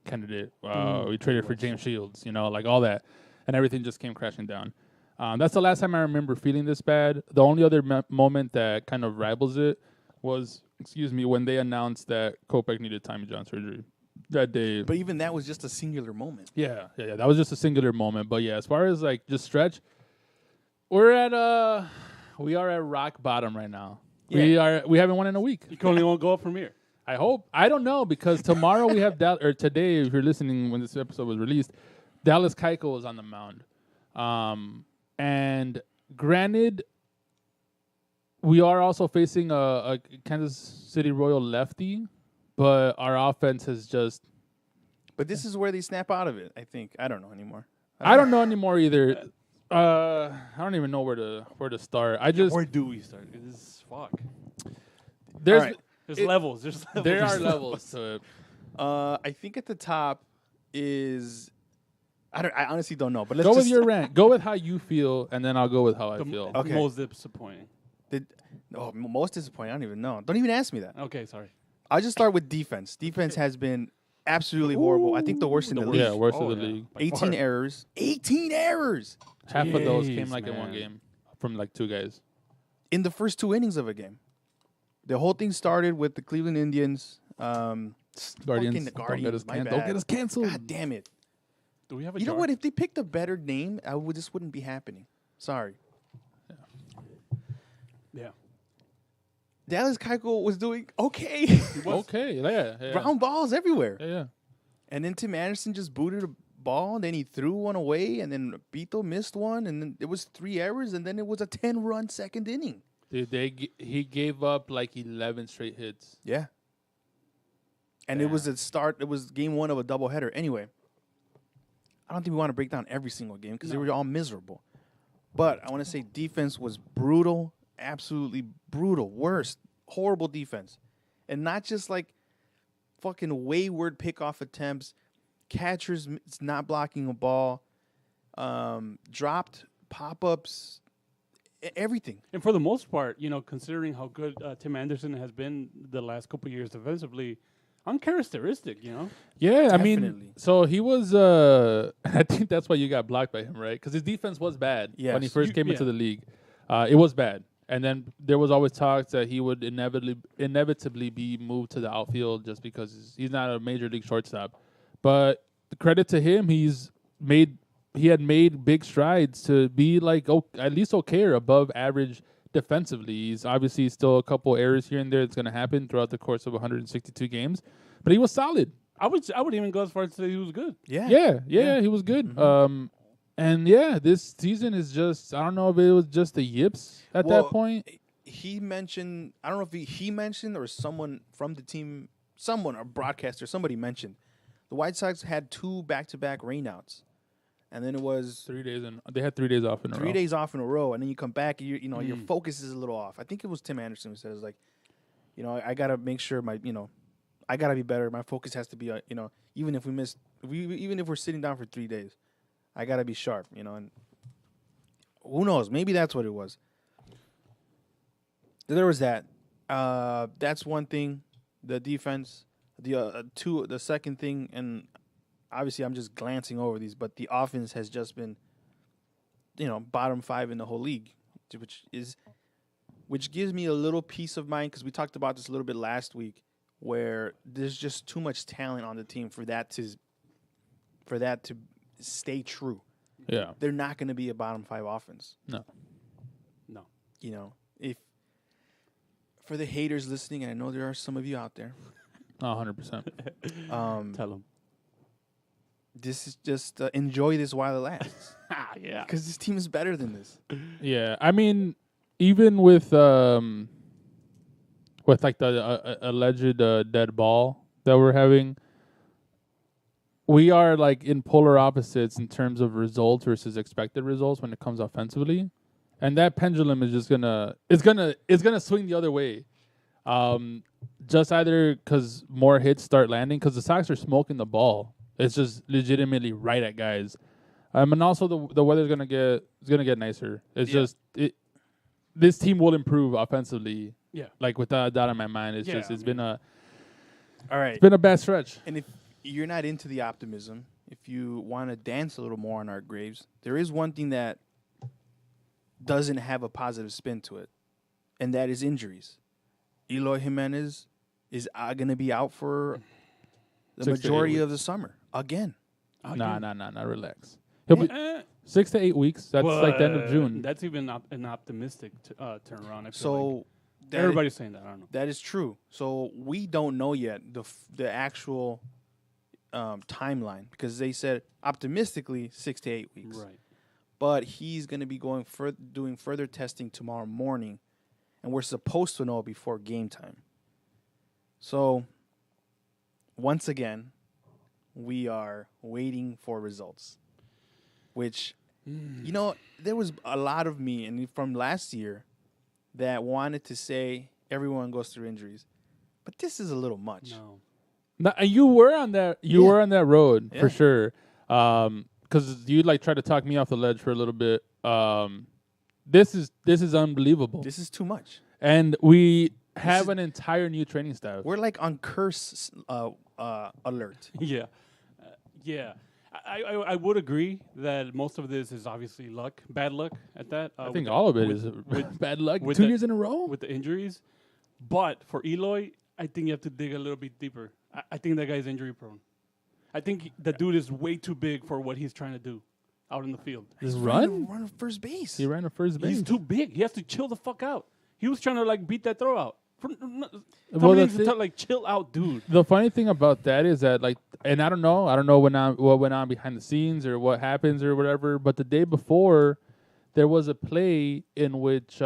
candidate. We traded for James Shields, like all that. And everything just came crashing down. That's the last time I remember feeling this bad. The only other moment that kind of rivals it was, when they announced that Kopech needed Tommy John surgery. that day. But even that was just a singular moment. Yeah. That was just a singular moment. But yeah, as far as like just stretch, we are at rock bottom right now. Yeah. We haven't won in a week. You can only won't go up from here. I hope. I don't know because tomorrow we have or today, if you're listening when this episode was released, Dallas Keuchel is on the mound. And granted, we are also facing a Kansas City Royal lefty, but our offense has just. But this is where they snap out of it, I think. I don't know anymore. I don't know anymore either. I don't even know where to start. Where do we start? This is fuck. There's All right. There's levels. There's levels. there are There's levels to it. I think at the top is I honestly don't know. But let's Go with just, your rant. Go with how you feel, and then I'll go with how I The feel. Okay. most disappointing. most disappointing. I don't even know. Don't even ask me that. Okay, sorry. I'll just start with defense. Defense has been absolutely horrible. I think the worst in the league. Yeah, worst Oh, of the yeah. league. By 18 far. errors. 18 errors Half of those Jeez, came like in one man. game from like two guys. in the first 2 innings of a game. The whole thing started with the Cleveland Indians. Guardians, Fucking don't get Guardians, us my don't bad. get us canceled. God damn it. Do we have a You know jar? what? If they picked a better name, this wouldn't be happening. Sorry. Yeah. Dallas Keuchel was doing okay. Okay, yeah. Ground balls everywhere. Yeah. And then Tim Anderson just booted a ball, and then he threw one away, and then Beto missed one, and then it was 3 errors, and then it was a 10-run second inning. Dude, he gave up like 11 straight hits. Yeah. And it was it was game 1 of a doubleheader. Anyway, I don't think we want to break down every single game because they were all miserable. But I want to say defense was brutal, absolutely brutal, worst, horrible defense. And not just like fucking wayward pickoff attempts, catchers not blocking a ball, dropped pop-ups, everything. And for the most part, considering how good Tim Anderson has been the last couple of years defensively, uncharacteristic, Yeah, I mean, Definitely. so he was. I think that's why you got blocked by him, right? Because his defense was bad when he Yes. first came into the league. It was bad, and then there was always talks that he would inevitably be moved to the outfield just because he's not a major league shortstop. But the credit to him, he had made big strides to be like at least okay or above average defensively. He's obviously still a couple errors here and there that's going to happen throughout the course of 162 games, but he was solid. I would even go as far as to say he was good. Yeah, he was good. And yeah, this season is just, I don't know if it was just the yips at Well, that point. He mentioned, I don't know if he mentioned or someone from the team, a broadcaster, somebody mentioned the White Sox had 2 back-to-back rainouts. And then it was 3 days they had 3 days off in a row. 3 days off in a row, and then you come back, and your focus is a little off. I think it was Tim Anderson who said, "It's like, I gotta make sure I gotta be better. My focus has to be, even if even if we're sitting down for 3 days, I gotta be sharp, And who knows? Maybe that's what it was. There was that. That's one thing. The defense. The second thing, and obviously I'm just glancing over these, but the offense has just been, bottom 5 in the whole league, which gives me a little peace of mind because we talked about this a little bit last week, where there's just too much talent on the team for that to stay true. Yeah. They're not going to be a bottom 5 offense. No. If for the haters listening, and I know there are some of you out there, 100%. Tell him. this is just enjoy this while it lasts. Yeah. Because this team is better than this. Yeah, I mean, even with like the alleged dead ball that we're having, we are like in polar opposites in terms of results versus expected results when it comes offensively, and that pendulum is just gonna swing the other way. Just either because more hits start landing, because the Sox are smoking the ball. It's just legitimately right at guys. And also the weather's gonna get nicer. It's just this team will improve offensively. Yeah. Like without a doubt in my mind. It's been a All right. bad stretch. And if you're not into the optimism, if you want to dance a little more on our graves, there is one thing that doesn't have a positive spin to it, and that is injuries. Eloy Jimenez is going to be out for the 6 to 8 majority of weeks. the summer again. Nah, relax. He'll be 6 to 8 weeks. That's like the end of June. That's even an optimistic turnaround. I feel So like. that Everybody's saying that. I don't know. that is true. So we don't know yet the actual timeline because they said optimistically 6 to 8 weeks. Right. But he's going to be doing further testing tomorrow morning, and we're supposed to know before game time. So once again, we are waiting for results, which, there was a lot of me and from last year that wanted to say everyone goes through injuries, but this is a little much. No. No, and you were on that. You Yeah. were on that road Yeah. for sure. Because you like tried to talk me off the ledge for a little bit. This is unbelievable, This is too much. and we have is- an entire new training staff. We're like on curse alert. Yeah. Yeah. I would agree that most of this is obviously luck, bad luck at that. I think all of it is bad luck. with 2 the- years in a row. with the injuries. But for Eloy, I think you have to dig a little bit deeper. I think that guy's injury prone. I think the dude is way too big for what he's trying to do out in the field. Just Run run. first base. He ran to first base. He's too big. He has to chill the fuck out. He was trying to like beat that throw out. Well, Tommy the needs to thi- tell, like chill out, dude. The funny thing about that is that like, and I don't know what went on behind the scenes or what happens or whatever. But the day before, there was a play in which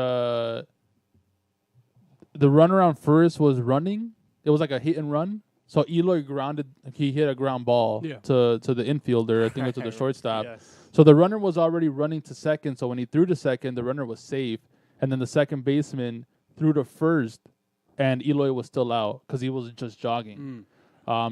the runner on first was running. It was like a hit and run. So Eloy grounded. He hit a ground ball Yeah. to the infielder. I think it was to the shortstop. Yes. So the runner was already running to second. So when he threw to second, the runner was safe, and then the second baseman threw to first, and Eloy was still out because he was just jogging.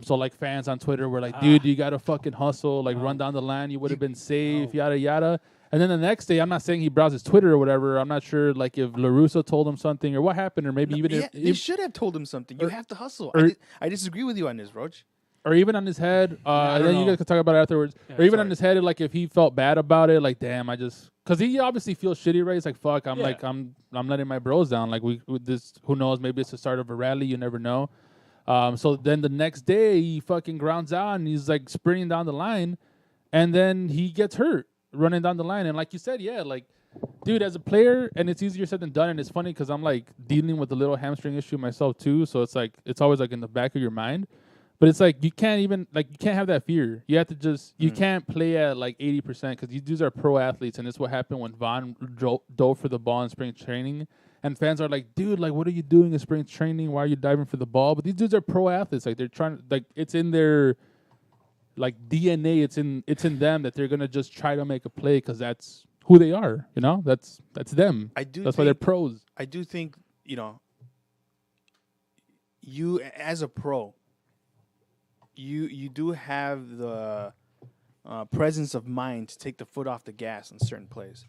So like fans on Twitter were like, "Dude, you gotta fucking hustle, like run down the line. You would have been safe, yada yada." And then the next day, I'm not saying he browsed his Twitter or whatever. I'm not sure like if LaRusso told him something or what happened, or maybe even Yeah, if, they should have told him something. You have to hustle. I disagree with you on this, Roach. or even on his head. And don't then you know. guys can talk about it afterwards. Yeah, or even on sorry. his head, like if he felt bad about it, like damn, because he obviously feels shitty, right? He's like, fuck, I'm Yeah. like I'm letting my bros down. Like we this, who knows? Maybe it's the start of a rally. You never know. So then the next day he fucking grounds out and he's like sprinting down the line, and then he gets hurt running down the line. And like you said, yeah, like. Dude, as a player, and it's easier said than done, and it's funny because I'm like dealing with a little hamstring issue myself too, so it's like it's always like in the back of your mind. But it's like you can't have that fear. You have to just you can't play at like 80% because these dudes are pro athletes, and it's what happened when Vaughn dove for the ball in spring training. And fans are like, dude, like what are you doing in spring training? Why are you diving for the ball? But these dudes are pro athletes. Like they're trying, like it's in their like DNA. It's in them that they're gonna just try to make a play because that's who they are. You know, that's them. I do. That's why they're think- pros. I do think you as a pro, you do have the presence of mind to take the foot off the gas in certain plays,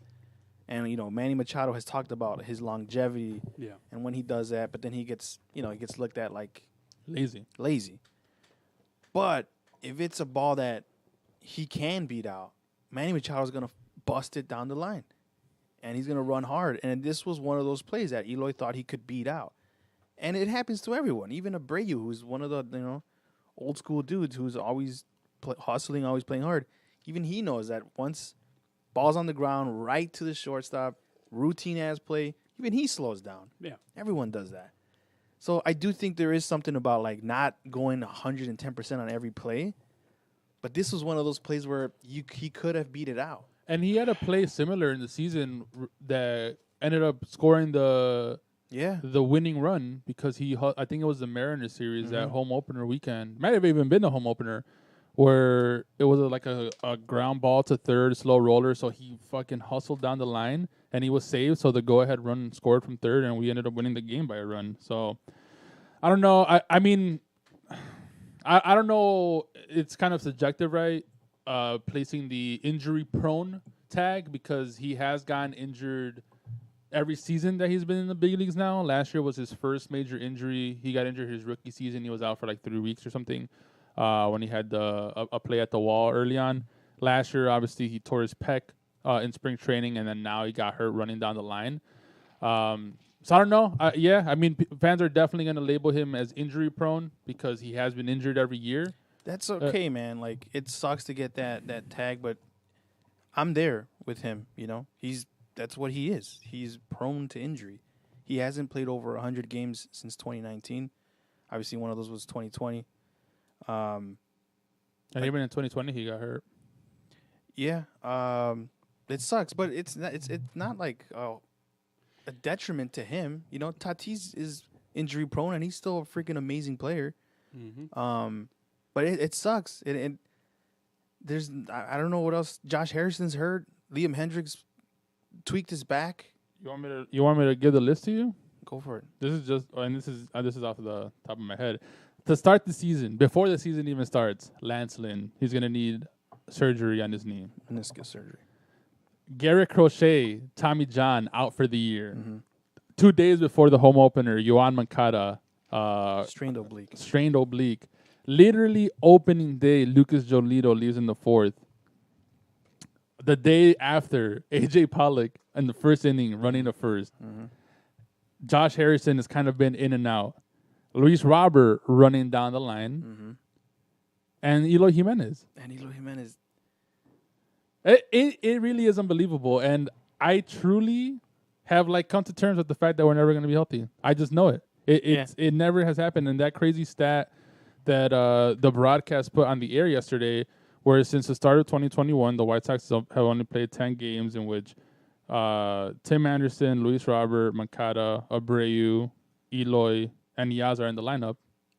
and Manny Machado has talked about his longevity, Yeah. and when he does that, but then he gets looked at like Lazy. But if it's a ball that he can beat out, Manny Machado's gonna bust it down the line, and he's gonna run hard. And this was one of those plays that Eloy thought he could beat out, and it happens to everyone. Even Abreu, who's one of the old school dudes who's always hustling, always playing hard. Even he knows that once ball's on the ground, right to the shortstop, routine as play. Even he slows down. Yeah. Everyone does that. So I do think there is something about like not going 110% on every play, but this was one of those plays where he could have beat it out. And he had a play similar in the season that ended up scoring the Yeah. winning run because I think it was the Mariners series that home opener weekend. Might have even been the home opener where it was like a ground ball to third, slow roller. So he fucking hustled down the line and he was saved. So the go ahead run scored from third and we ended up winning the game by a run. So I don't know. I mean, I don't know. It's kind of subjective, right? Placing the injury prone tag because he has gotten injured every season that he's been in the big leagues now. Last year was his first major injury. He got injured his rookie season. He was out for like 3 weeks or something when he had a play at the wall early on. Last year, obviously, he tore his pec in spring training, and then now he got hurt running down the line. So I don't know. I mean, fans are definitely going to label him as injury prone because he has been injured every year. That's okay, man. Like it sucks to get that tag, but I'm there with him. You know, that's what he is. He's prone to injury. He hasn't played over 100 games since 2019. Obviously, one of those was 2020. And even in 2020, he got hurt. Yeah, it sucks, but it's not like a detriment to him. You know, Tatis is injury prone, and he's still a freaking amazing player. Mm-hmm. But it sucks. There's I don't know what else. Josh Harrison's hurt. Liam Hendricks tweaked his back. You want me to give the list to you? Go for it. This is just, and this is off the top of my head. To start the season, before the season even starts, Lance Lynn, he's gonna need surgery on his knee. Meniscus surgery. Garrett Crochet, Tommy John out for the year. Mm-hmm. 2 days before the home opener, Yohan Moncada, Strained oblique. Literally opening day, Lucas Giolito leaves in the 4th. The day after, AJ Pollock in the first inning running the 1st. Mm-hmm. Josh Harrison has kind of been in and out. Luis Robert running down the line. Mm-hmm. And Eloy Jimenez. And Eloy Jimenez. It really is unbelievable. And I truly have come to terms with the fact that we're never going to be healthy. I just know it. It never has happened. And that crazy stat that the broadcast put on the air yesterday, where since the start of 2021, the White Sox have only played 10 games in which Tim Anderson, Luis Robert, Moncada, Abreu, Eloy, and Yaz are in the lineup.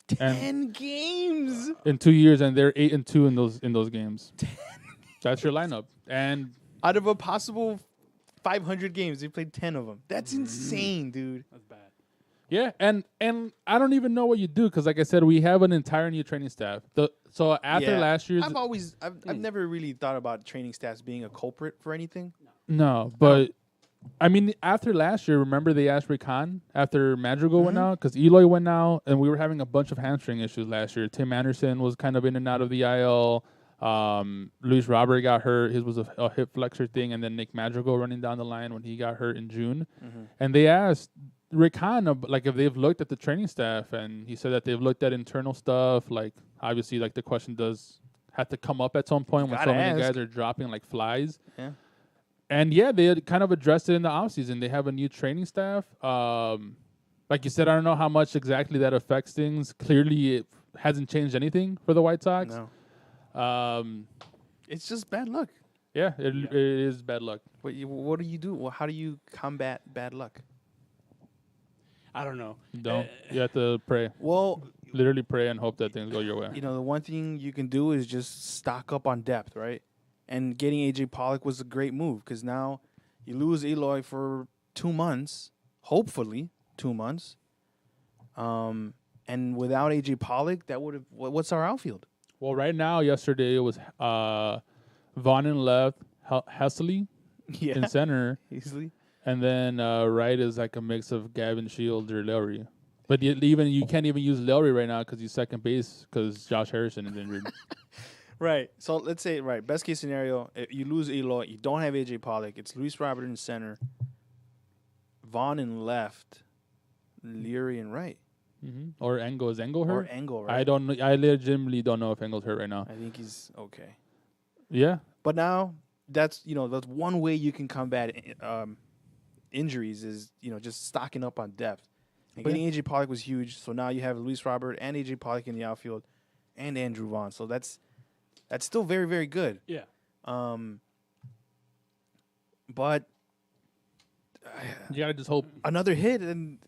10 games In 2 years, and they're 8-2 in those games. That's your lineup. And out of a possible 500 games, they played 10 of them. That's insane, dude. That's bad. yeah, and I don't even know what you do because, like I said, we have an entire new training staff. So after Yeah. last year's, I've never really thought about training staffs being a culprit for anything. no, but I mean, after last year, remember they asked Rick Hahn after Madrigal went out because Eloy went out, and we were having a bunch of hamstring issues last year. Tim Anderson was kind of in and out of the IL. Luis Robert got hurt. His was a hip flexor thing, and then Nick Madrigal running down the line when he got hurt in June. And they asked Rick Hahn if they've looked at the training staff, and he said that they've looked at internal stuff. Like obviously, the question does have to come up at some point when so many guys are dropping like flies. Yeah. And yeah, they had kind of addressed it in the offseason. They have a new training staff. Like you said, I don't know how much exactly that affects things. Clearly, it hasn't changed anything for the White Sox. No. It's just bad luck. Yeah, it is bad luck. What do you do? Well, how do you combat bad luck? I don't know. You have to pray. Well, Literally pray and hope that things go your way. you know, the one thing you can do is just stock up on depth, right? And getting AJ Pollock was a great move because now you lose Eloy for 2 months, hopefully 2 months. And without AJ Pollock, that would have. What's our outfield? Well, right now, yesterday it was Vaughn in left, Hesley in center, easily. and then right is like a mix of Gavin Shields or Lowry. But you can't even use Lowry right now because he's second base because Josh Harrison is injured. Right. So let's say, best case scenario, you lose Eloy, you don't have AJ Pollock, it's Luis Robert in center, Vaughn in left, Leary in right. Mm-hmm. Or Engel. Is Engel hurt? Or Engel, right? I don't know. I legitimately don't know if Engel's hurt right now. I think he's okay. Yeah. But now that's one way you can combat injuries is just stocking up on depth. And getting AJ Pollock was huge. So now you have Luis Robert and AJ Pollock in the outfield, and Andrew Vaughn. So that's still very, very good. Yeah. But You gotta just hope. another hit, and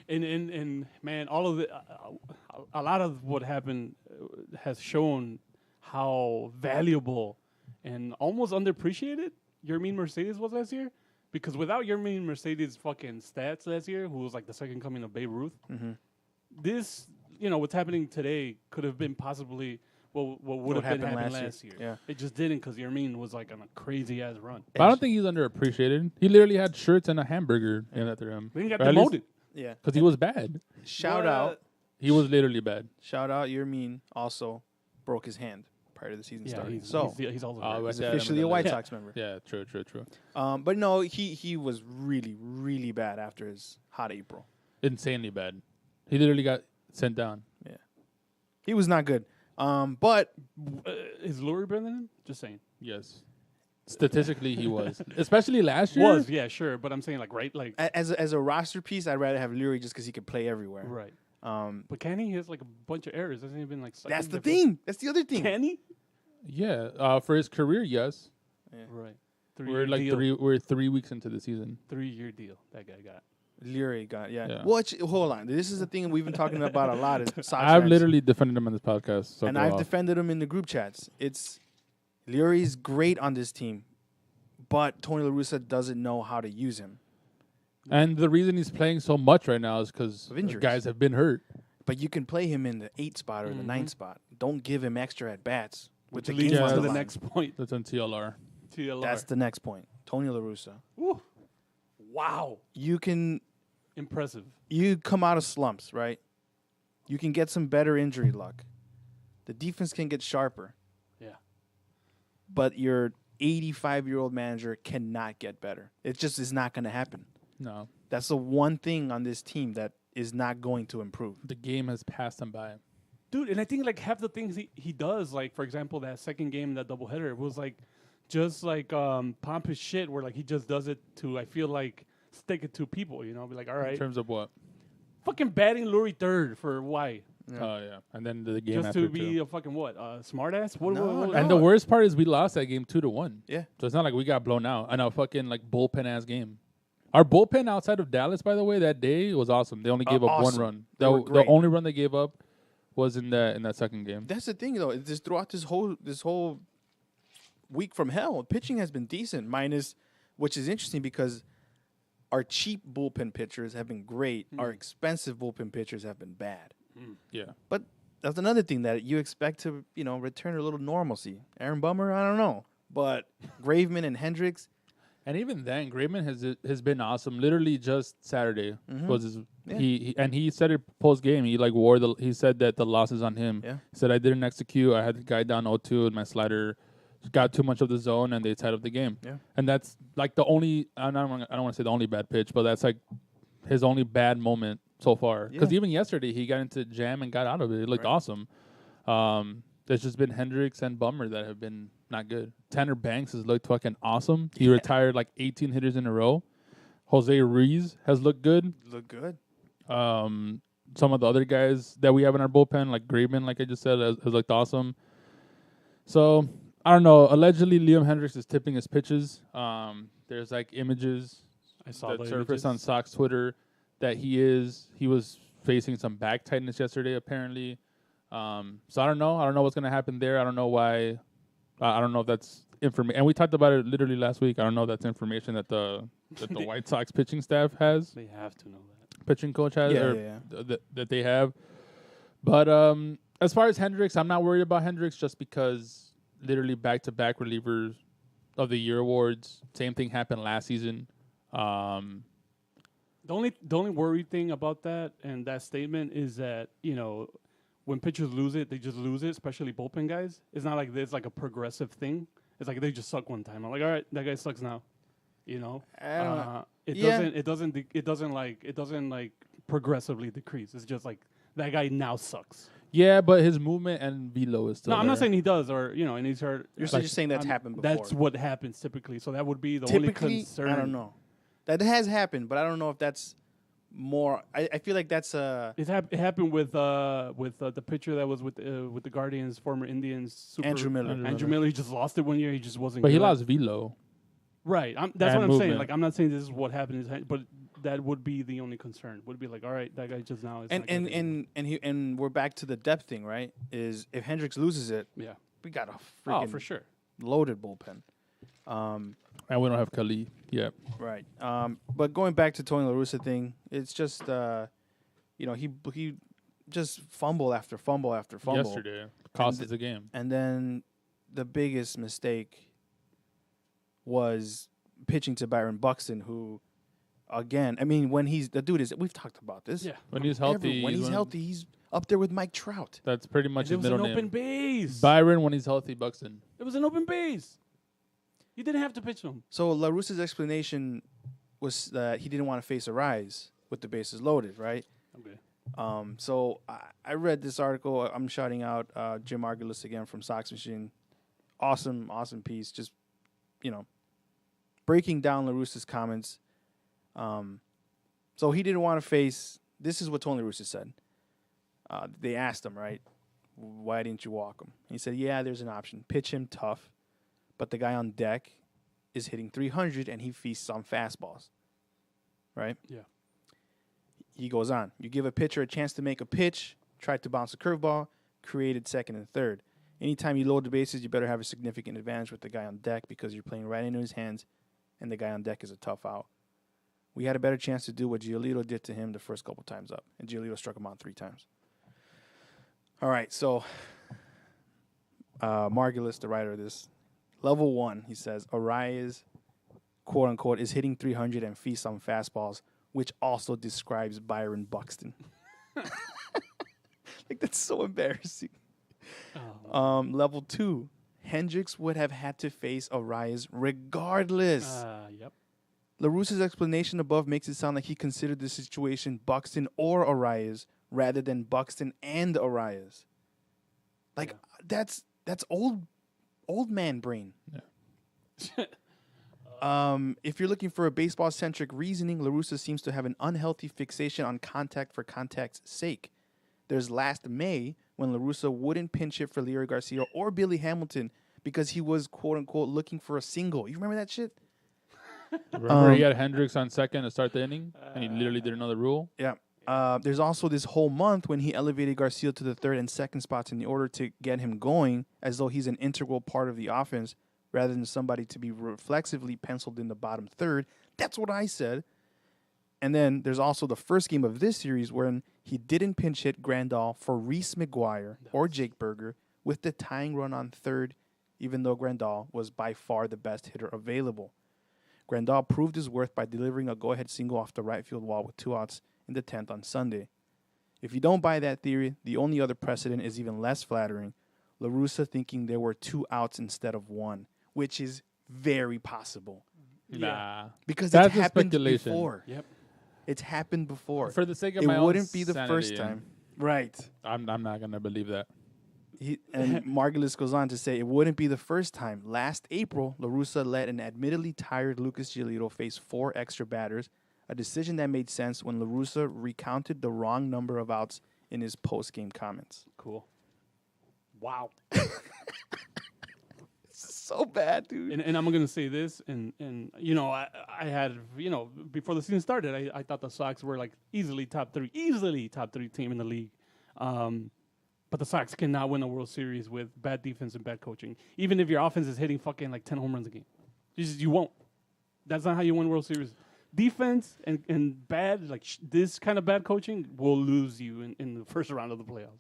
And man, all of it, a lot of what happened has shown how valuable and almost underappreciated Yermin Mercedes was last year. Because without Yermin Mercedes' fucking stats last year, who was like the second coming of Babe Ruth, this, what's happening today could have been possibly what would have been happening last year. Yeah. It just didn't because Yermin was like on a crazy ass run. But I don't think he's underappreciated. He literally had shirts and a hamburger named after him. Then he got Or at least- demoted. Yeah. Because he was bad. Shout out, He was literally bad. Yermin also broke his hand prior to the season Yeah, starting. he's He's also hurt. right there, officially a White Yeah. Sox member. Yeah, true. But no, he was really, really bad after his hot April. Insanely bad. He literally got sent down. He was not good. But Is Lurie better than him? Just saying. Yes. Statistically, he was. Especially last year. Yeah, sure. But I'm saying, like, right? Like, as a roster piece, I'd rather have Lurie just because he could play everywhere. right. Um, But Kenny has, like, a bunch of errors. Hasn't he been, like, sucking that's the different- thing. That's the other thing. Kenny? Yeah. For his career, yes. Right. We're 3 weeks into the season. 3-year deal that guy got. Lurie got Yeah. Hold on. This is the thing we've been talking about a lot. Is Sox I've fans. literally defended him on this podcast. So and go I've off. defended him in the group chats. It's Lurie's great on this team, but Tony La Russa doesn't know how to use him. And the reason he's playing so much right now is because Of injuries. guys have been hurt. But you can play him in the 8 spot or the 9 spot. Don't give him extra at bats with the Which leads game Yeah, to on the line. next point. That's on TLR. TLR. That's the next point. Tony La Russa. Woo. Wow. You Impressive. come out of slumps, right? You can get some better injury luck. The defense can get sharper, Yeah. but your 85-year-old manager cannot get better. It just is not going to happen. No. That's the one thing on this team that is not going to improve. The game has passed him by. Dude, and I think like half the things he does, like for example, that second game, that doubleheader, was like just like pompous shit where like he just does it to, I feel like, stick it to people, you know, be like, all In right, terms of what? fucking batting Lurie third for why? Oh, yeah. And then the game Just after to be too. a fucking what? Smart ass? What, No, what- no. And the worst part is we lost that game 2-1. Yeah. So it's not like we got blown out. And a fucking like bullpen ass game. Our bullpen outside of Dallas, by the way, that day was awesome. They only gave up one Awesome. run. They were The great. only run they gave up was in that second game. That's the thing, though. It's just throughout this whole week from hell, pitching has been decent. Minus, which is interesting because our cheap bullpen pitchers have been great. Our expensive bullpen pitchers have been bad. Yeah. But that's another thing that you expect to, return a little normalcy. Aaron Bummer, I don't know, but Graveman and Hendricks, And even then, Graveman has been awesome. Literally just Saturday was his. Yeah. He said it post game. He said that the loss is on him. Yeah. He said I didn't execute. I had the guy down 0-2 and my slider got too much of the zone and they tied up the game. Yeah. And that's like the only. I don't want to say the only bad pitch, but that's like his only bad moment so far. Because Yeah. even yesterday he got into jam and got out of it. It looked awesome. There's just been Hendricks and Bummer that have been not good. Tanner Banks has looked fucking awesome. He retired like 18 hitters in a row. Jose Ruiz has looked good. look good. Some of the other guys that we have in our bullpen, like Graveman, like I just said, has looked awesome. So, I don't know. Allegedly, Liam Hendricks is tipping his pitches. There's like images I saw that the surfaced images. on Sox Twitter that he was facing some back tightness yesterday, apparently. So I don't know. I don't know what's gonna happen there. I don't know why. I don't know if that's information. And we talked about it literally last week. I don't know if that's information that the White Sox pitching staff has, They have to know that. pitching coach has, Yeah, or yeah, that they have. But as far as Hendricks, I'm not worried about Hendricks just because literally back-to-back relievers of the year awards. Same thing happened last season. The only worry thing about that and that statement is that, when pitchers lose it, they just lose it, especially bullpen guys. It's not like there's like a progressive thing. It's like they just suck one time. I'm like, all right, that guy sucks now. I don't know. It Yeah. doesn't like progressively decrease. It's just like that guy now sucks. Yeah, but his movement and velo is still No, I'm not there. saying he does, or and he's hurt. You're like, just saying that's happened before. That's what happens typically. So that would be the Typically, only concern. I don't know. That has happened, but I don't know if that's more. I feel like that's It happened with the pitcher that was with the Guardians, former Indians, Super Andrew Miller. Andrew Miller. He just lost it one year. He just wasn't. But he good. lost velo. Right. That's and what I'm saying. movement. Like I'm not saying this is what happened, in his head, but that would be the only concern. Would be like, all right, that guy just now is. and not good anymore. and we're back to the depth thing, right? Is if Hendricks loses it, Yeah. we got a freaking Oh, for sure. loaded bullpen. And we don't have Khalid yet. Right. But going back to Tony La Russa thing, it's just he just fumble after fumble after fumble. Yesterday. Cost us the game. And then the biggest mistake was pitching to Byron Buxton, who, again, I mean, when he's the dude is we've talked about this. Yeah. When he's healthy. When he's healthy, he's up there with Mike Trout. That's pretty much It his was an middle open name. base. Byron when he's healthy, Buxton. It was an open base. You didn't have to pitch him. So La Russa's explanation was that he didn't want to face a rise with the bases loaded, right? Okay. So I read this article. I'm shouting out Jim Argulis again from Sox Machine. Awesome piece. Just, breaking down La Russa's comments. So he didn't want to face. This is what Tony La Russa said. They asked him, right, why didn't you walk him? He said, yeah, there's an option. Pitch him tough, but the guy on deck is hitting 300 and he feasts on fastballs, right? Yeah. He goes on. You give a pitcher a chance to make a pitch, try to bounce a curveball, created second and third. Anytime you load the bases, you better have a significant advantage with the guy on deck because you're playing right into his hands, and the guy on deck is a tough out. We had a better chance to do what Giolito did to him the first couple times up, and Giolito struck him out 3 times. All right, so Margulis, the writer of this, level 1, he says, Arias, quote unquote, is hitting 300 and feasts on fastballs, which also describes Byron Buxton. Like, that's so embarrassing. Level 2, Hendricks would have had to face Arias regardless. Yep. La Russa's explanation above makes it sound like he considered the situation Buxton or Arias rather than Buxton and Arias. Like, that's old man brain. Yeah. If you're looking for a baseball-centric reasoning, La Russa seems to have an unhealthy fixation on contact for contact's sake. There's last May when La Russa wouldn't pinch hit for Leury Garcia or Billy Hamilton because he was, quote-unquote, looking for a single. You remember that shit? Remember he had Hendricks on second to start the inning, and he literally didn't know the rule? Yeah. There's also this whole month when he elevated Garcia to the third and second spots in the order to get him going as though he's an integral part of the offense rather than somebody to be reflexively penciled in the bottom third. That's what I said. And then there's also the first game of this series wherein he didn't pinch hit Grandal for Reese McGuire or Jake Berger with the tying run on third, even though Grandal was by far the best hitter available. Grandal proved his worth by delivering a go-ahead single off the right field wall with 2 outs in the 10th on Sunday. If you don't buy that theory, the only other precedent is even less flattering. La Russa thinking there were 2 outs instead of 1, which is very possible. Nah. Because That's it's a happened speculation. before. Yep. It's happened before. For the sake of It my own wouldn't be the first sanity, time. Right. I'm not going to believe that. And Margulis goes on to say it wouldn't be the first time. Last April, La Russa let an admittedly tired Lucas Giolito face 4 extra batters, a decision that made sense when La Russa recounted the wrong number of outs in his post-game comments. Cool. Wow. So bad, dude. And I'm going to say this, and I had, before the season started, I thought the Sox were like easily top 3 team in the league. But the Sox cannot win a World Series with bad defense and bad coaching. Even if your offense is hitting fucking like 10 home runs a game. You won't. That's not how you win World Series. Defense and bad, like this kind of bad coaching will lose you in the first round of the playoffs.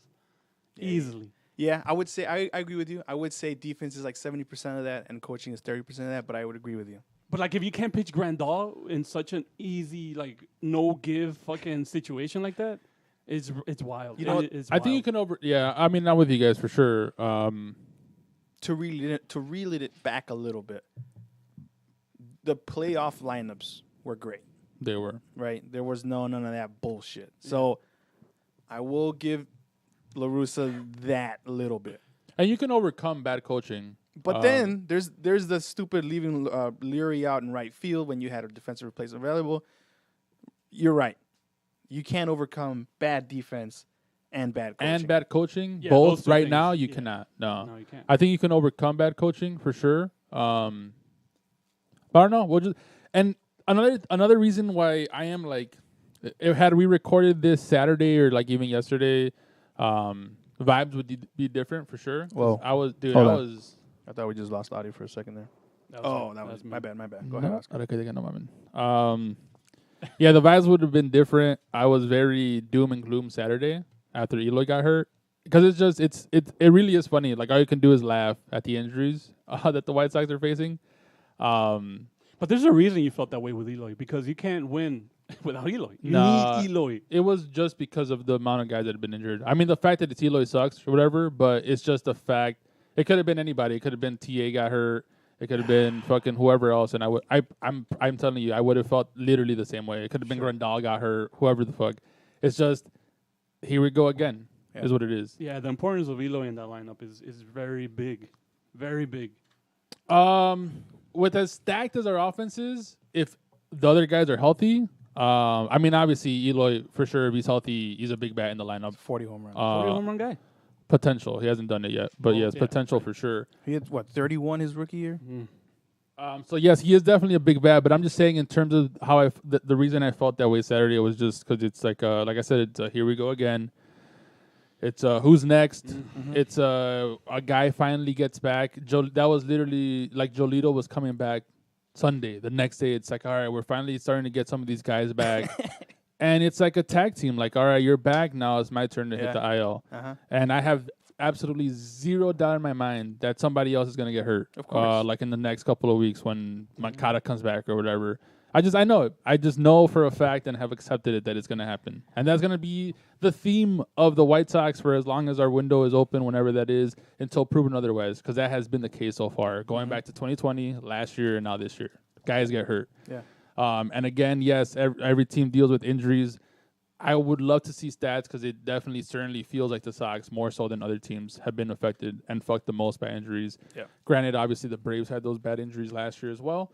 Easily. Yeah, I would say, I agree with you. I would say defense is like 70% of that and coaching is 30% of that, but I would agree with you. But like if you can't pitch Grandal in such an easy, like no give fucking situation like that, it's wild. It's I think you wild. can I'm not with you guys for sure. To reel it back a little bit, the playoff lineups were great, They were. right? There was none of that bullshit. So I will give La Russa that little bit. And you can overcome bad coaching. But then there's the stupid leaving Leury out in right field when you had a defensive replacement available. You're right. You can't overcome bad defense and bad coaching. And bad coaching, Yeah, those both two right things. now, you Yeah. cannot. No. No, you can't. I think you can overcome bad coaching for sure. But I don't know. We'll just and another reason why I am like, had we recorded this Saturday or like even yesterday, vibes would be different for sure. 'Cause Whoa. I was Hold on. I thought we just lost audio for a second there. That Was me. my bad. Go ahead, Oscar. Yeah, the vibes would have been different. I was very doom and gloom Saturday after Eloy got hurt because it really is funny. Like all you can do is laugh at the injuries that the White Sox are facing. But there's a reason you felt that way with Eloy, because you can't win without Eloy. You Nah. need Eloy. It was just because of the amount of guys that have been injured. I mean, the fact that it's Eloy sucks or whatever, but it's just a fact. It could have been anybody. It could have been TA got hurt. It could have been fucking whoever else, and I'm telling you, I would have felt literally the same way. It could have been Grandal got hurt, whoever the fuck. It's just here we go again. Yeah. Is what it is. Yeah, the importance of Eloy in that lineup is very big, very big. With as stacked as our offense is, if the other guys are healthy, I mean, obviously Eloy for sure. If he's healthy, he's a big bat in the lineup. 40 home runs. 40 home run guy. Potential. He hasn't done it yet, but yes, yeah. potential for sure. He had, 31 his rookie year? So yes, he is definitely a big bat, but I'm just saying in terms of how the reason I felt that way Saturday was just because it's like I said, it's here we go again. It's who's next? It's a guy finally gets back. That was literally like Jolito was coming back Sunday. The next day, it's like, all right, we're finally starting to get some of these guys back. And it's like a tag team. Like, all right, you're back. Now it's my turn to hit the IL. And I have absolutely zero doubt in my mind that somebody else is going to get hurt. Of course. Like in the next couple of weeks when Mancada comes back or whatever. I know it. I just know for a fact and have accepted it that it's going to happen. And that's going to be the theme of the White Sox for as long as our window is open, whenever that is, until proven otherwise, because that has been the case so far. Going back to 2020, last year, and now this year. Guys get hurt. Yeah. And again, yes, every team deals with injuries. I would love to see stats because it definitely, certainly feels like the Sox, more so than other teams, have been affected and fucked the most by injuries. Yeah. Granted, obviously, the Braves had those bad injuries last year as well.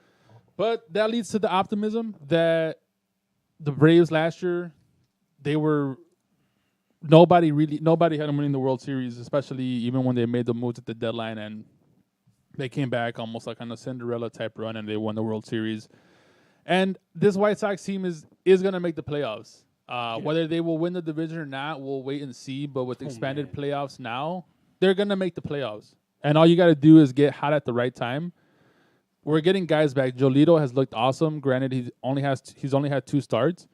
But that leads to the optimism that the Braves last year, nobody had them winning the World Series, especially even when they made the moves at the deadline and they came back almost like on a Cinderella type run and they won the World Series. And this White Sox team is going to make the playoffs. Whether they will win the division or not, we'll wait and see. But with expanded playoffs now, they're going to make the playoffs. And all you got to do is get hot at the right time. We're getting guys back. Jolito has looked awesome. Granted, he's only had 2 starts,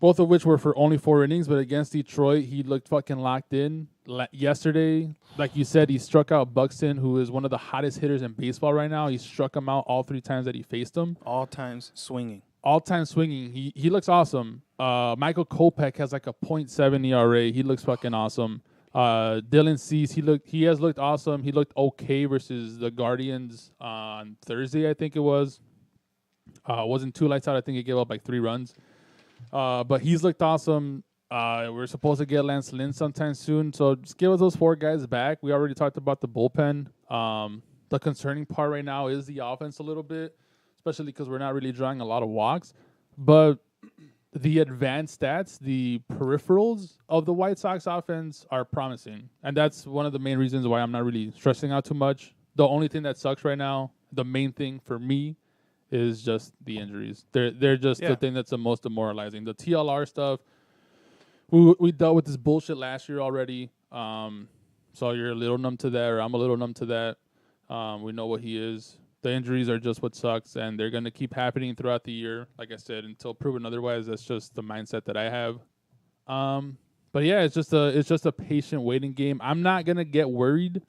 both of which were for only 4 innings. But against Detroit, he looked fucking locked in. Yesterday, like you said, he struck out Buxton, who is one of the hottest hitters in baseball right now. He struck him out all 3 times that he faced him. All times swinging. All-time swinging. He looks awesome. Michael Kopech has like a .7 ERA. He looks fucking awesome. Dylan Cease, he has looked awesome. He looked okay versus the Guardians on Thursday, I think it was. Wasn't too lights out. I think he gave up like 3 runs. But he's looked awesome. We're supposed to get Lance Lynn sometime soon. So just give us those 4 guys back. We already talked about the bullpen. The concerning part right now is the offense a little bit, especially because we're not really drawing a lot of walks. But the advanced stats, the peripherals of the White Sox offense are promising. And that's one of the main reasons why I'm not really stressing out too much. The only thing that sucks right now, the main thing for me, is just the injuries. They're just the thing that's the most demoralizing. The TLR stuff, we dealt with this bullshit last year already. So you're a little numb to that, or I'm a little numb to that. We know what he is. The injuries are just what sucks, and they're going to keep happening throughout the year. Like I said, until proven otherwise, that's just the mindset that I have. But yeah, it's just a patient waiting game. I'm not going to get worried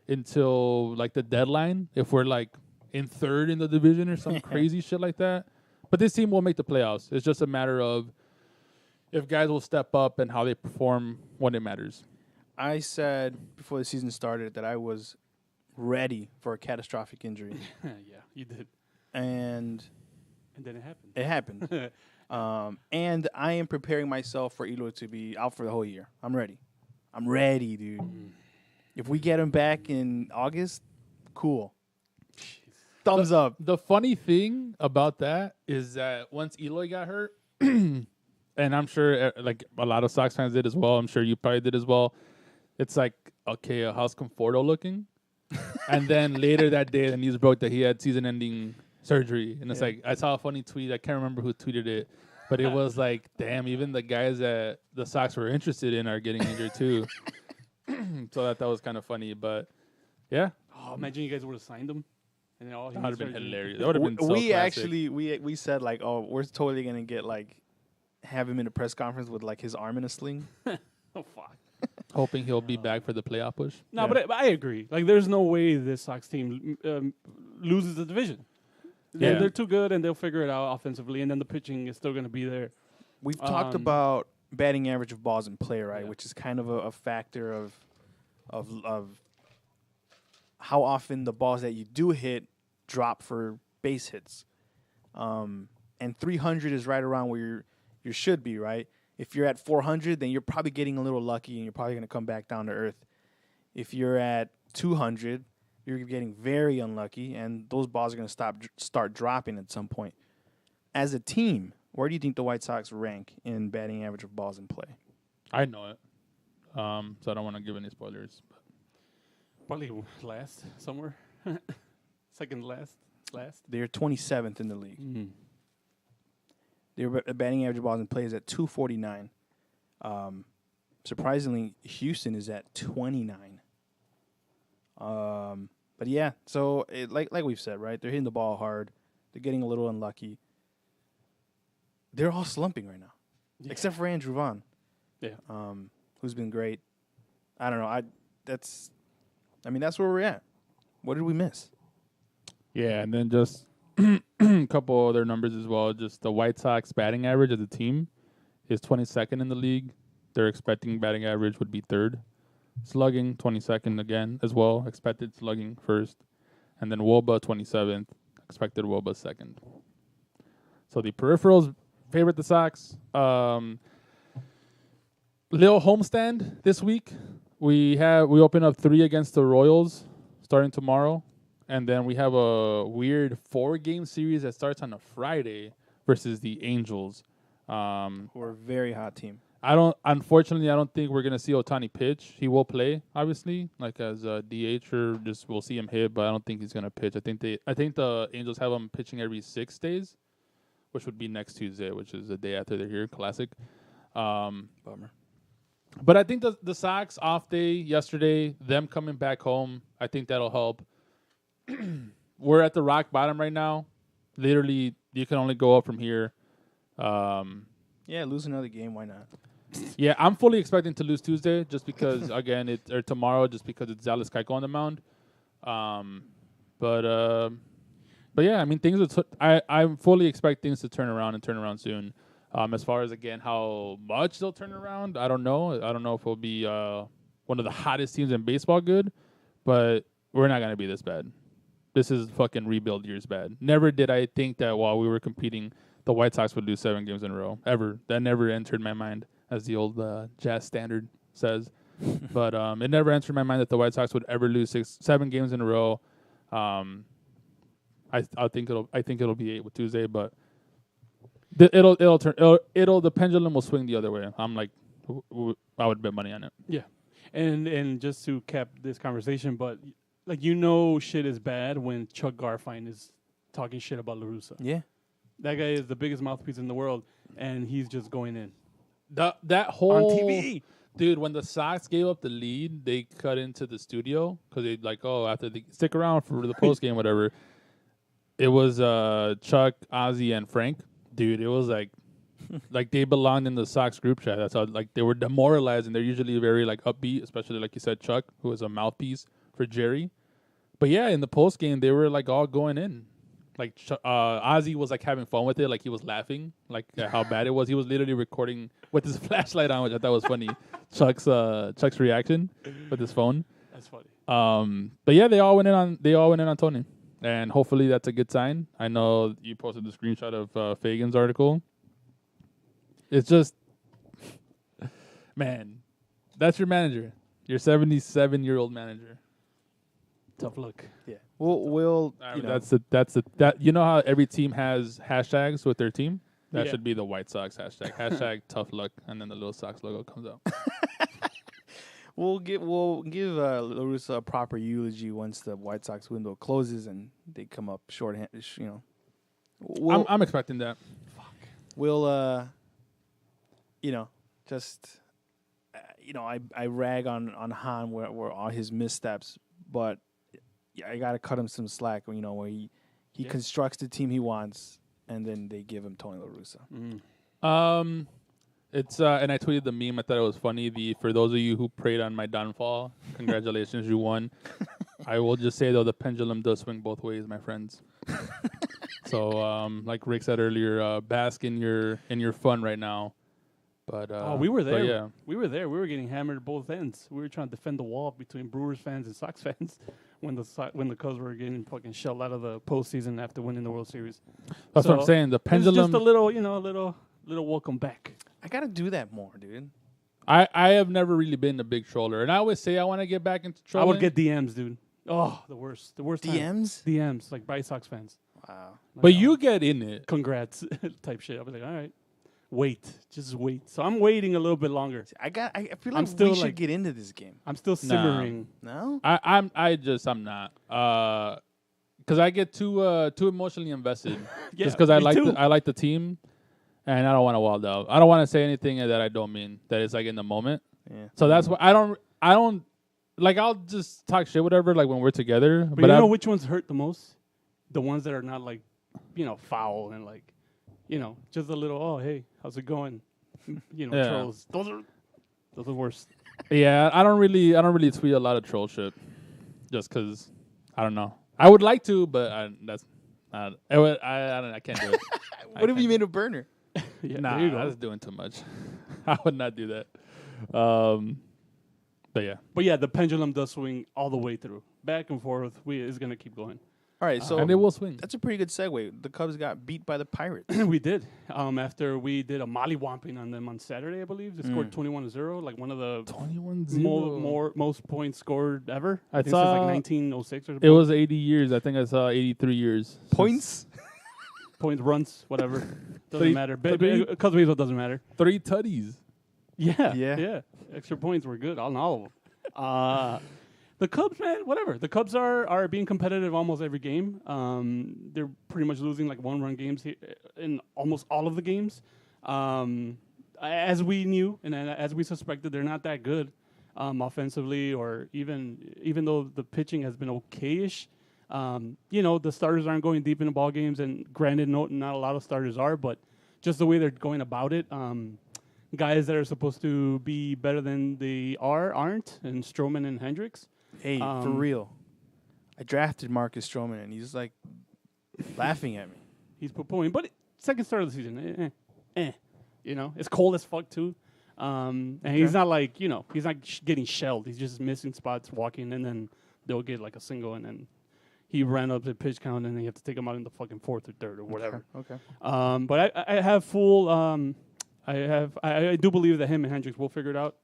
until like the deadline if we're like in 3rd in the division or some crazy shit like that. But this team will make the playoffs. It's just a matter of if guys will step up and how they perform when it matters. I said before the season started that I was ready for a catastrophic injury. Yeah, you did. And then it happened. it happened. And I am preparing myself for Eloy to be out for the whole year. I'm ready. I'm ready, dude. If we get him back in August, cool. Thumbs up. The funny thing about that is that once Eloy got hurt, and I'm sure like a lot of Sox fans did as well, I'm sure you probably did as well, it's like, okay, how's Conforto looking? And then later that day, the news broke that he had season-ending surgery. And it's like, I saw a funny tweet. I can't remember who tweeted it. But it was like, damn, even the guys that the Sox were interested in are getting injured too. So that was kind of funny. But, yeah. Oh, imagine you guys would have signed him. And then all That would have been hilarious. That would have been so We classic. actually, we said, like, oh, we're totally going to get, like, have him in a press conference with, like, his arm in a sling. Oh, fuck. Hoping he'll be back for the playoff push. No, but I agree. Like, there's no way this Sox team loses the division. Yeah. They're too good, and they'll figure it out offensively, and then the pitching is still going to be there. We've talked about batting average of balls in play, right? Yeah. Which is kind of a factor of how often the balls that you do hit drop for base hits. And 300 is right around where you should be, right? If you're at 400, then you're probably getting a little lucky and you're probably going to come back down to earth. If you're at 200, you're getting very unlucky, and those balls are going to start dropping at some point. As a team, where do you think the White Sox rank in batting average of balls in play? I know it. So I don't want to give any spoilers. But Probably last somewhere. Second last. They're 27th in the league. Mm. Their batting average of balls in play is at 249. Surprisingly, Houston is at 29. But yeah, so like we've said, right? They're hitting the ball hard. They're getting a little unlucky. They're all slumping right now, except for Andrew Vaughn. Yeah. Who's been great. I don't know. That's where we're at. What did we miss? yeah, and then just a couple other numbers as well. Just the White Sox batting average as a team is 22nd in the league. Their expecting batting average would be third. Slugging 22nd again as well. Expected slugging first, and then WOBA 27th. Expected WOBA second. So the peripherals favorite the Sox. Little homestand this week. We open up 3 against the Royals starting tomorrow, and then we have a weird 4-game series that starts on a Friday versus the Angels. Who are a very hot team. Unfortunately, I don't think we're gonna see Ohtani pitch. He will play, obviously, like as a DH, or just we'll see him hit, but I don't think he's gonna pitch. I think the Angels have him pitching every 6 days, which would be next Tuesday, which is the day after they're here. Classic. Bummer. But I think the Sox off day yesterday, them coming back home, I think that'll help. We're at the rock bottom right now. Literally, you can only go up from here. Yeah, lose another game. Why not? Yeah, I'm fully expecting to lose Tuesday just because, again, or tomorrow just because it's Dallas Keuchel on the mound. But yeah, I mean, I fully expect things to turn around soon. As far as, again, how much they'll turn around, I don't know. I don't know if it'll be one of the hottest teams in baseball good, but we're not going to be this bad. This is fucking rebuild years bad. Never did I think that while we were competing, the White Sox would lose 7 games in a row. Ever. That never entered my mind, as the old Jazz standard says. But it never entered my mind that the White Sox would ever lose 7 games in a row. I think it'll be 8 with Tuesday, but the pendulum will swing the other way. I'm like, I would bet money on it. Yeah. And just to cap this conversation, but like shit is bad when Chuck Garfien is talking shit about La Russa. Yeah. That guy is the biggest mouthpiece in the world, and he's just going in. That whole On TV. Dude, when the Sox gave up the lead, they cut into the studio because they after they stick around for the post game, whatever. It was Chuck, Ozzy, and Frank. Dude, it was like they belonged in the Sox group chat. That's how they were demoralized, and they're usually very upbeat, especially like you said, Chuck, who is a mouthpiece for Jerry. But yeah, in the post game, they were all going in. Ozzy was having fun with it, he was laughing, at how bad it was. He was literally recording with his flashlight on, which I thought was funny. Chuck's reaction with his phone. That's funny. But yeah, they all went in on Tony, and hopefully that's a good sign. I know you posted the screenshot of Fagan's article. It's just, man, that's your manager, your 77-year-old manager. Tough luck. Yeah. We'll you know how every team has hashtags with their team? That Yeah. should be the White Sox hashtag. Hashtag tough luck, and then the little Sox logo comes out. We'll give La Russa a proper eulogy once the White Sox window closes and they come up shorthanded. I'm expecting that. We'll I rag on Han where all his missteps, but I gotta cut him some slack. Where he constructs the team he wants, and then they give him Tony La Russa. It's and I tweeted the meme. I thought it was funny. For those of you who preyed on my downfall, congratulations, you won. I will just say though, the pendulum does swing both ways, my friends. So, like Rick said earlier, bask in your fun right now. But we were there. But yeah, we were there. We were getting hammered at both ends. We were trying to defend the wall between Brewers fans and Sox fans when the Cubs were getting fucking shelled out of the postseason after winning the World Series. that's what I'm saying. The pendulum. It's just a little welcome back. I gotta do that more, dude. I have never really been a big troller, and I always say I want to get back into I trolling. would get DMs, dude. Oh, the worst time. DMs? DMs, like White Sox fans. Wow. but you get in it. Congrats type shit. I'll be like, all right, just wait. So I'm waiting a little bit longer. I feel I'm like still we should like- get into this game. I'm still simmering. No? I'm not. Because I get too emotionally invested. Yeah, Just because I me like too. I like the team, and I don't want to wild out. I don't want to say anything that I don't mean. That it's like in the moment. Yeah. So that's why I don't like. I'll just talk shit, whatever. Like when we're together. But you know which ones hurt the most? The ones that are not like, foul and like, just a little. Oh, hey, how's it going? Yeah. Trolls. Those are the worst. Yeah, I don't really tweet a lot of troll shit, just because I don't know. I would like to, but that's not. I can't do it. What if you made a burner? Yeah, Nah, there you go. that's doing too much. I would not do that. But yeah, But yeah, the pendulum does swing all the way through, back and forth. It's gonna keep going. All right, so and it will swing. that's a pretty good segue. The Cubs got beat by the Pirates. We did. After we did a mollywomping on them on Saturday, I believe they scored 21-0, like one of the 21-0. most points scored ever. I think saw- since like 1906 or It something. was 80 years. I think I saw 83 years. Points? Points, runs, whatever. Doesn't Three- matter. three- Cubs baseball doesn't matter. 3 tutties. Yeah, Yeah. Extra points were good on all of them. The Cubs, man, whatever. The Cubs are being competitive almost every game. They're pretty much losing like 1-run games in almost all of the games. As we knew and as we suspected, they're not that good offensively, or even though the pitching has been okayish. The starters aren't going deep into ball games, and granted, not a lot of starters are, but just the way they're going about it. Guys that are supposed to be better than they aren't, and Stroman and Hendricks. Hey, for real. I drafted Marcus Stroman, and he's like laughing at me. He's poo-pooing, but second start of the season, it's cold as fuck too, and he's not like he's not getting shelled. He's just missing spots, walking, and then they'll get like a single, and then he ran up the pitch count, and then you have to take him out in the fucking fourth or third or whatever. Okay. But I have full. I do believe that him and Hendricks will figure it out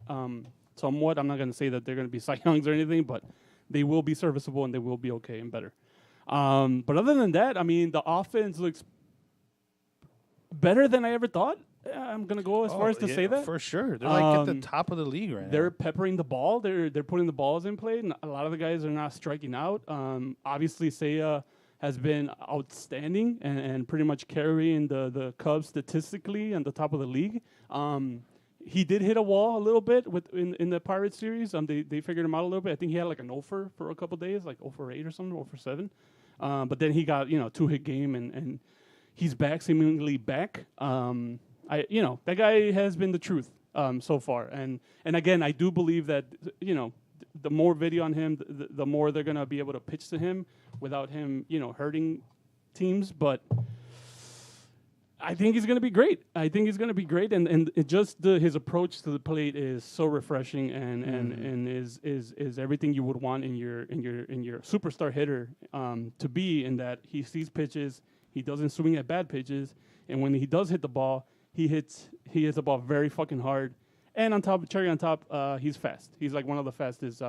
somewhat. I'm not going to say that they're going to be Cy Youngs or anything, but they will be serviceable and they will be okay and better. But other than that, I mean, the offense looks better than I ever thought. I'm going to go as far as to say that. For sure. They're like at the top of the league right They're now. peppering the ball. They're putting the balls in play. And a lot of the guys are not striking out. Obviously, Seiya has been outstanding and pretty much carrying the Cubs statistically on the top of the league. He did hit a wall a little bit in the Pirates series. They figured him out a little bit. I think he had like an 0 for a couple days, like 0 for 8 or something, 0 for 7. But then he got 2-hit game and he's back, seemingly back. That guy has been the truth so far. And again, I do believe that the more video on him, the more they're gonna be able to pitch to him without him hurting teams. But I think he's gonna be great. And it just his approach to the plate is so refreshing and is everything you would want in your superstar hitter to be, in that he sees pitches, he doesn't swing at bad pitches, and when he does hit the ball, he hits the ball very fucking hard. And cherry on top, he's fast. He's like one of the fastest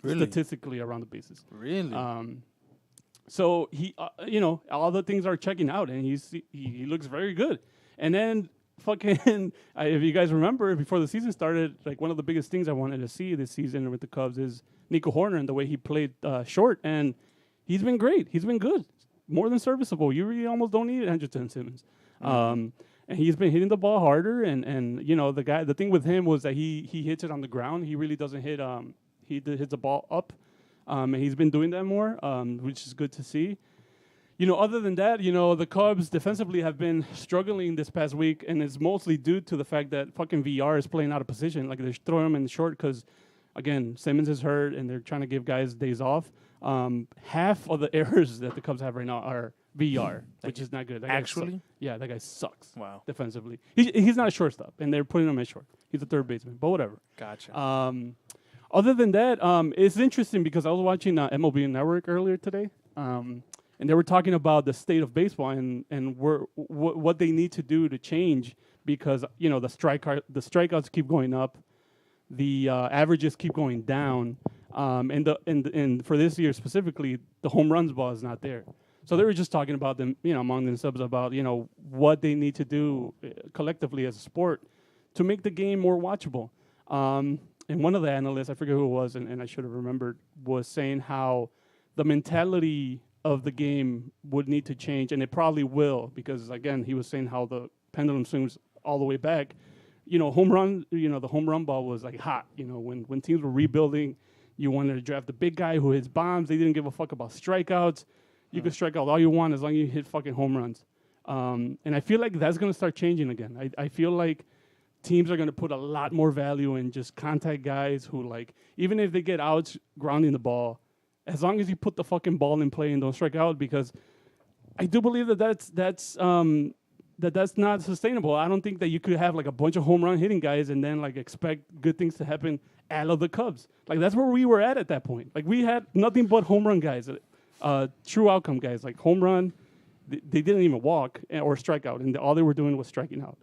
statistically around the bases. Really? So he, all the things are checking out, and he looks very good. And then fucking, if you guys remember, before the season started, like one of the biggest things I wanted to see this season with the Cubs is Nico Horner and the way he played short, and he's been great. He's been good, more than serviceable. You really almost don't need Andrelton Simmons. And he's been hitting the ball harder, and the thing with him was that he hits it on the ground. He really doesn't hit hits the ball up, and he's been doing that more, which is good to see. Other than that, the Cubs defensively have been struggling this past week, and it's mostly due to the fact that fucking VR is playing out of position. Like they're throwing him in short because, again, Simmons is hurt, and they're trying to give guys days off. Half of the errors that the Cubs have right now are VR, which is not good. That guy Actually? yeah, that guy sucks. Wow. Defensively, he's not a shortstop, and they're putting him at short. He's a third baseman, but whatever. Gotcha. Other than that, it's interesting because I was watching MLB Network earlier today, and they were talking about the state of baseball and what they need to do to change, because the strikeouts keep going up, the averages keep going down, and for this year specifically, the home runs ball is not there. So they were just talking about them, among themselves about what they need to do collectively as a sport to make the game more watchable. And one of the analysts, I forget who it was, and I should have remembered, was saying how the mentality of the game would need to change, and it probably will, because again, he was saying how the pendulum swings all the way back. Home run, the home run ball was like hot. When teams were rebuilding, you wanted to draft the big guy who hits bombs. They didn't give a fuck about strikeouts. You could strike out all you want as long as you hit fucking home runs. And I feel like that's going to start changing again. I feel like teams are going to put a lot more value in just contact guys who, like, even if they get outs grounding the ball, as long as you put the fucking ball in play and don't strike out, because I do believe that's not sustainable. I don't think that you could have like a bunch of home run hitting guys and then like expect good things to happen out of the Cubs. Like that's where we were at that point. Like we had nothing but home run guys, true outcome guys, like home run. They didn't even walk or strike out, and all they were doing was striking out.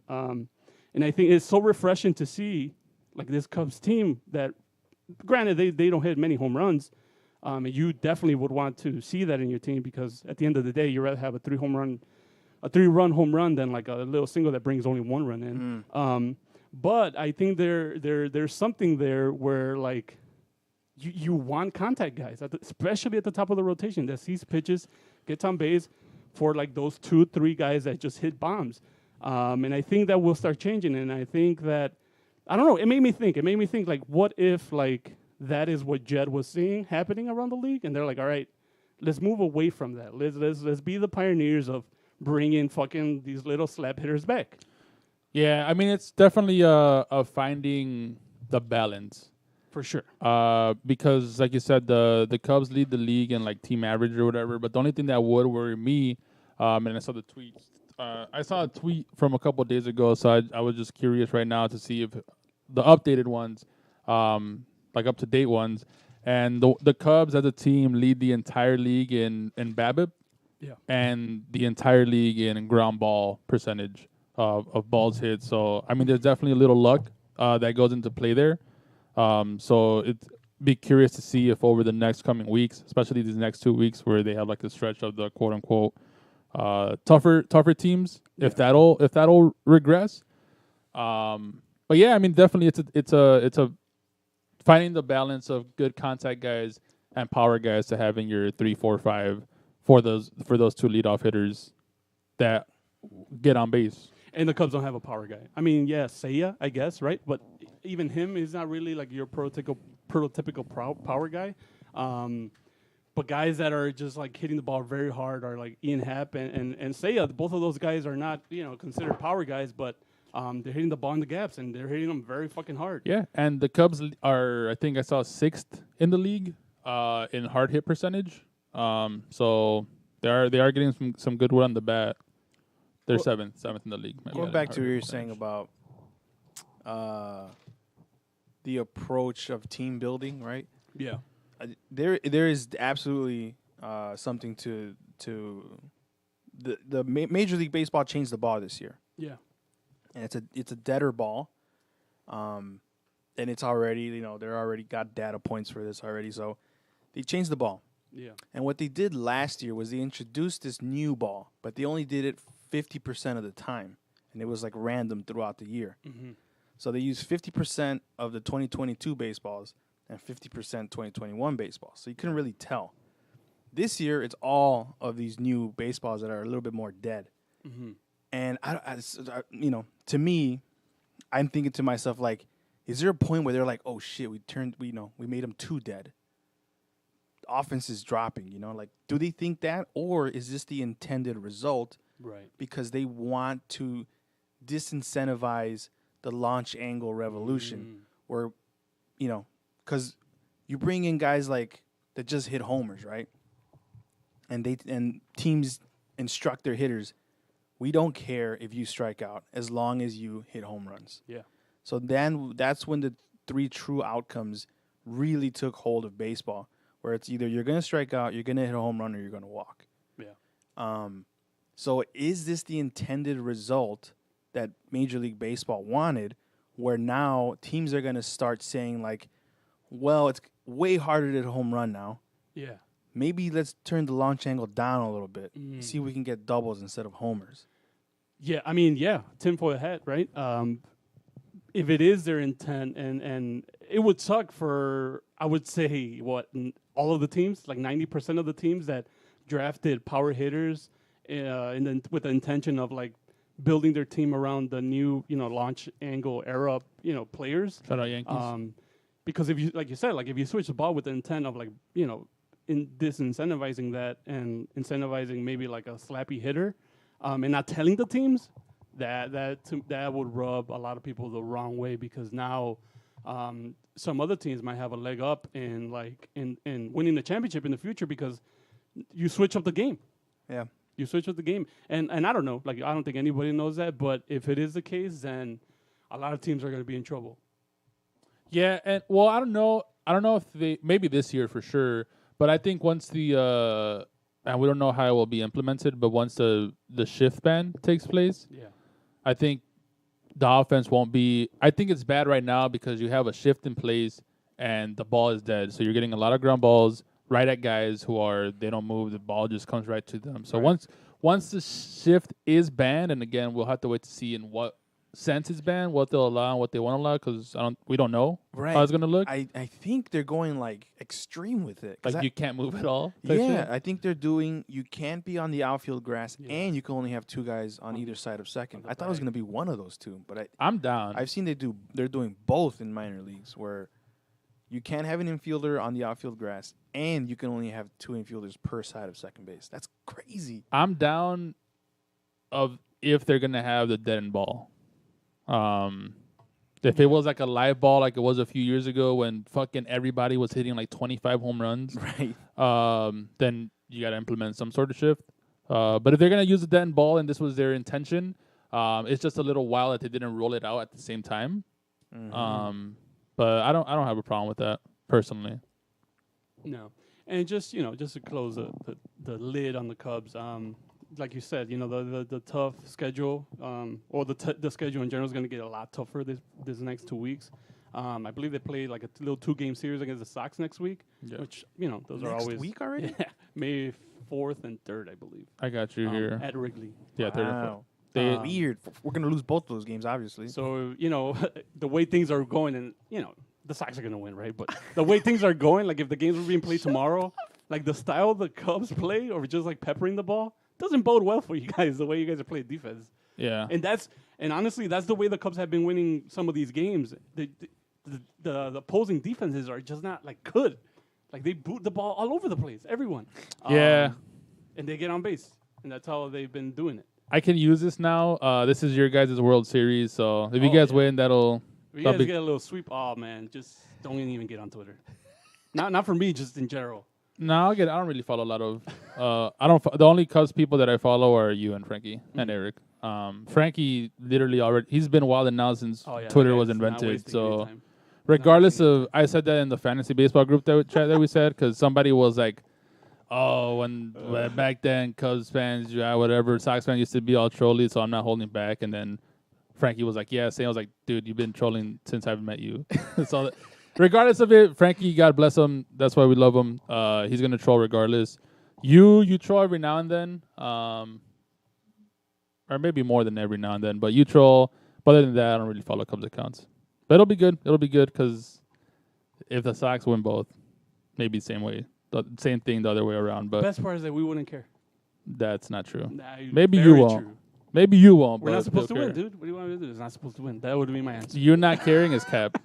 And I think it's so refreshing to see like this Cubs team that, granted, they don't hit many home runs. And you definitely would want to see that in your team, because at the end of the day, you'd rather have a three-run home run than like a little single that brings only one run in. But I think there's something there where like you want contact guys, especially at the top of the rotation, that sees pitches, gets on base for like those 2-3 guys that just hit bombs. And I think that will start changing. And I think that, I don't know, it made me think like, what if like that is what Jed was seeing happening around the league? And they're like, all right, let's move away from that. Let's be the pioneers of bringing fucking these little slap hitters back. Yeah, I mean, it's definitely a finding the balance. For sure. Because like you said, the Cubs lead the league in like team average or whatever. But the only thing that would worry me, and I saw the tweet. I saw a tweet from a couple of days ago, so I was just curious right now to see if the updated ones, like up to date ones, and the Cubs as a team lead the entire league in BABIP, and the entire league in ground ball percentage of balls hit. So I mean, there's definitely a little luck that goes into play there. So it's be curious to see if over the next coming weeks, especially these next 2 weeks where they have like the stretch of the quote unquote tougher teams, if that'll regress. But yeah, I mean, definitely it's a finding the balance of good contact guys and power guys to having your 3, 4, 5 for those 2 leadoff hitters that get on base. And the Cubs don't have a power guy. I mean, yeah, Seiya, I guess, right? But even him is not really like your prototypical power guy. But guys that are just like hitting the ball very hard are like Ian Happ and Seiya. Both of those guys are not, considered power guys, but they're hitting the ball in the gaps, and they're hitting them very fucking hard. Yeah, and the Cubs are, I think I saw 6th in the league in hard hit percentage. So they are getting some good wood on the bat. They're 7th in the league. Going back to what you were saying about the approach of team building, right? Yeah. There is absolutely something to the Major League Baseball changed the ball this year. Yeah. And it's a deader ball, and it's already they're already got data points for this already. So they changed the ball. Yeah. And what they did last year was they introduced this new ball, but they only did it 50% of the time, and it was like random throughout the year. Mm-hmm. So they used 50% of the 2022 baseballs and 50% 2021 baseballs. So you couldn't really tell. This year, it's all of these new baseballs that are a little bit more dead. Mm-hmm. And to me, I'm thinking to myself, like, is there a point where they're like, oh shit, we made them too dead? Offense is dropping, like, do they think that, or is this the intended result? Right. Because they want to disincentivize the launch angle revolution, where, because you bring in guys like that just hit homers, right? And teams instruct their hitters, we don't care if you strike out as long as you hit home runs. Yeah. So then that's when the 3 true outcomes really took hold of baseball, where it's either you're going to strike out, you're going to hit a home run, or you're going to walk. Yeah. So is this the intended result that Major League Baseball wanted, where now teams are going to start saying, like, well, it's way harder to hit a home run now. Yeah. Maybe let's turn the launch angle down a little bit. See if we can get doubles instead of homers. Yeah, I mean, tinfoil hat, right? If it is their intent, and it would suck for, I would say, all of the teams, like 90% of the teams that drafted power hitters with the intention of, like, building their team around the new, launch angle era, players. Shout out Yankees. Because if you, like you said, like if you switch the ball with the intent of, like, in disincentivizing that and incentivizing maybe like a slappy hitter, and not telling the teams, that would rub a lot of people the wrong way, because now some other teams might have a leg up in winning the championship in the future because you switch up the game. Yeah. You switch up the game. And I don't know, like I don't think anybody knows that, but if it is the case, then a lot of teams are going to be in trouble. Yeah, and well, I don't know if maybe this year for sure, but I think once the and we don't know how it will be implemented, but once the shift ban takes place, I think the offense won't be. I think it's bad right now because you have a shift in place and the ball is dead, so you're getting a lot of ground balls right at guys they don't move. The ball just comes right to them. So once the shift is banned, and again we'll have to wait to see in what sense it's banned, what they'll allow and what they won't allow, because we don't know how it's gonna look. I think they're going like extreme with it. Like you can't move at all. type Yeah, shit? I think they're doing. You can't be on the outfield grass, and you can only have two guys on either side of second. I thought it was gonna be one of those two, but I'm down. I've seen they're doing both in minor leagues, where you can't have an infielder on the outfield grass, and you can only have two infielders per side of second base. That's crazy. I'm down of if they're gonna have the dead end ball. If it was like a live ball, like it was a few years ago when fucking everybody was hitting like 25 home runs, Right. then you got to implement some sort of shift. But if they're gonna use the dead end ball and this was their intention, it's just a little wild that they didn't roll it out at the same time. But I don't have a problem with that personally. No. And just, just to close the lid on the Cubs, like you said, the tough schedule, or the schedule in general is going to get a lot tougher this next 2 weeks. I believe they play like a little 2-game series against the Sox next week, which, those are always. Next week already? Yeah, May 4th and 3rd, I believe. I got you here. At Wrigley. Yeah, 3rd and 4th. Wow. Weird. We're going to lose both of those games, obviously. So, the way things are going, and, the Sox are going to win, right? But the way things are going, like if the games were being played tomorrow, like the style the Cubs play, or just like peppering the ball, doesn't bode well for you guys, the way you guys are playing defense. Yeah. And honestly, that's the way the Cubs have been winning some of these games. The opposing defenses are just not like good. Like they boot the ball all over the place, everyone. Yeah. And they get on base, and that's how they've been doing it. I can use this now. This is your guys' World Series, so if you guys win, that'll. If you guys get a little sweep, oh man, just don't even get on Twitter. Not for me, just in general. No, I don't really follow a lot of. The only Cubs people that I follow are you and Frankie and Eric. Frankie literally he's been wilding now since Twitter was invented. So, regardless of, I said that in the fantasy baseball group that we said, because somebody was like, "Oh, when back then Cubs fans, whatever, Sox fans used to be all trolly, so I'm not holding back." And then Frankie was like, "Yeah, same." I was like, "Dude, you've been trolling since I've met you." So. Regardless of it, Frankie, God bless him. That's why we love him. He's gonna troll regardless. You troll every now and then, or maybe more than every now and then. But you troll. But other than that, I don't really follow Cubs accounts. But it'll be good. It'll be good because if the Sox win both, maybe the same way, the same thing the other way around. But best part is that we wouldn't care. That's not true. Nah, maybe you won't. True. Maybe you won't. We're but not supposed to care. win, dude. What do you want me to do? It's not supposed to win. That would be my answer. You not caring is cap.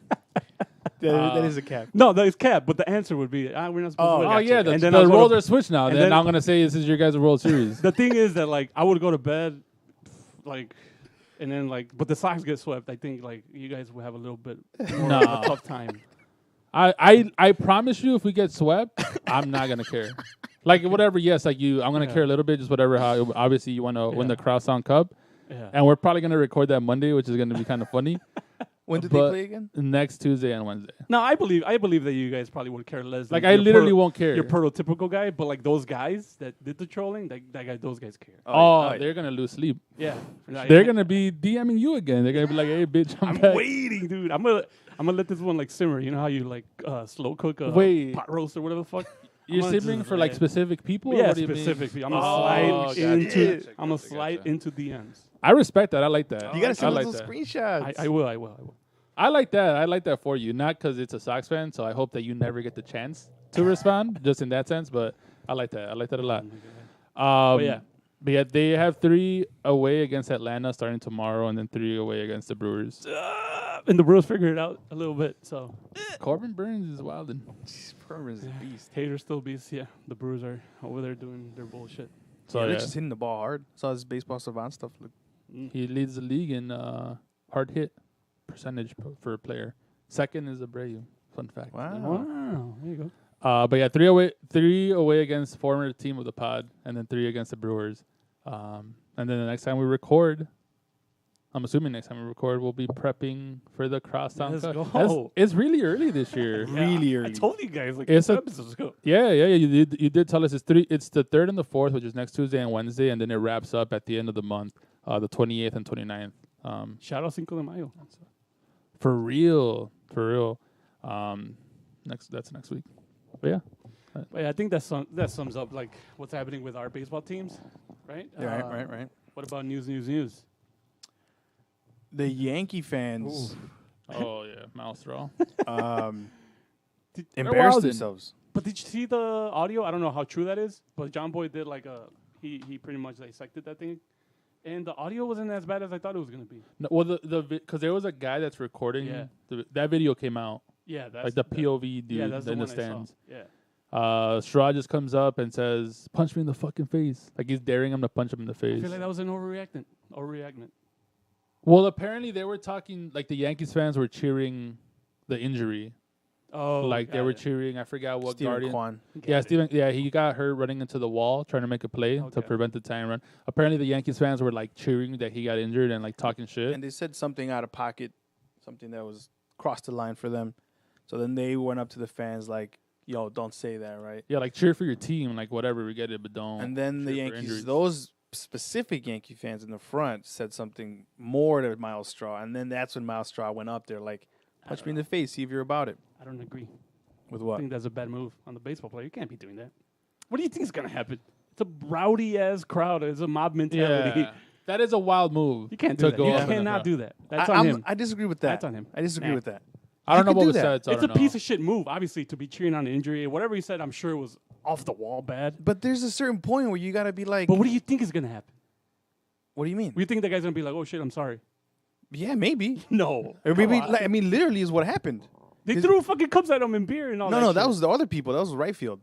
That is a cap. No, that is cap. But the answer would be we're not supposed to win. Oh yeah, and then the roles are switched now. Then then I'm gonna say this is your guys' World Series. The thing is that like I would go to bed, like, and then like, but the Sox get swept. I think like you guys will have a little bit more of a tough time. I promise you, if we get swept, I'm not gonna care. Like whatever, yes, like you, I'm gonna care a little bit, just whatever. How obviously you want to win the Crosstown Cup, and we're probably gonna record that Monday, which is gonna be kind of funny. When did they But- play again? Next Tuesday and Wednesday. No, I believe that you guys probably would care less. Like, than I your literally won't care. Your prototypical guy, but like those guys that did the trolling, those guys care. Oh, they're going to lose sleep. Yeah, They're going to be DMing you again. They're going to be like, hey, bitch, I'm I'm back. waiting, dude. I'm gonna let this one like simmer. You know how you like slow cook a Wait. pot roast or whatever the fuck. You're gonna simmering just for like let- specific people? or Yeah, what do you mean? specifically. I'm gonna Oh, slide gotcha. into. Gotcha, I'm gonna slide into DMs. I respect that. I like that. You gotta I send like us those that. screenshots. I will. I like that. I like that for you. Not because it's a Sox fan, so I hope that you never get the chance to respond, just in that sense. But I like that. I like that a lot. yeah. But yeah, they have 3 away against Atlanta starting tomorrow, and then 3 away against the Brewers. And the Brewers figured it out a little bit. So Corbin Burns is wilding. Perman's a beast. haters still beats. Yeah, the Brewers are over there doing their bullshit. So Yeah, yeah, they're just hitting the ball hard. Saw his baseball savant stuff. Look, he leads the league in hard hit percentage for a player. Second is Abreu. Fun fact. wow. Wow, there you go. But yeah, 3 away against former team of the pod, and then 3 against the Brewers. And then the next time we record, I'm assuming next time we record, we'll be prepping for the Crosstown Let's Cup. go. It's really early this year. Really Yeah, early. I told you guys like It's 2 a- episodes ago. Yeah. You did tell us it's 3. It's the 3rd and the 4th, which is next Tuesday and Wednesday, and then it wraps up at the end of the month, the 28th and 29th. Shout out Cinco de Mayo. For real. That's next week. But yeah. But yeah, I think that sums up like what's happening with our baseball teams, right? Yeah, right. What about news? The Yankee fans Oh yeah, mouse throw. embarrassed wildin'. themselves. But did you see the audio? I don't know how true that is, but John Boy did like he pretty much dissected that thing, and the audio wasn't as bad as I thought it was gonna be. No, well, because there was a guy that's recording. Yeah. That video came out, Yeah, that's like the POV dude Yeah, that's in the the one I saw. stands. Yeah, Straw just comes up and says, "Punch me in the fucking face!" Like he's daring him to punch him in the I face. feel like that was an overreactant. Well, apparently they were talking like the Yankees fans were cheering the injury. Oh, Like they got were it. cheering. I forgot what Steven Guardian. Kwan. Yeah, Got it. Steven. Yeah, he got hurt running into the wall trying to make a play to Okay. prevent the tying run. Apparently, the Yankees fans were like cheering that he got injured and like talking shit. And they said something out of pocket, something that was crossed the line for them. So then they went up to the fans like, "Yo, don't say that, right?" Yeah, like cheer for your team, like whatever, we get it, but don't. And then the cheer for Yankees, injuries. those specific Yankee fans in the front said something more to Miles Straw, and then that's when Miles Straw went up there like, "Punch me in the face, see if you're about it." I don't agree. With I what? think that's a bad move on the baseball player. You can't be doing that. What do you think is gonna happen? It's a rowdy ass crowd. It's a mob mentality. yeah, that is a wild move. You can't do that. go You up in the cannot crowd. do that. That's on him. I disagree with that. That's on him. I disagree Nah. with that. I don't You know can what do was that. said. So I It's a don't know. piece of shit move, obviously, to be cheering on an injury. Whatever he said, I'm sure it was off the wall bad. But there's a certain point where you got to be like, But what do you think is gonna happen? what do you mean? You think the guy's gonna be like, "Oh shit, I'm sorry"? Yeah, maybe. No. Or maybe, Come on. like, I mean, literally is what happened. They His- threw fucking cups at him and beer and all that. No, that shit. was the other people. That was right field.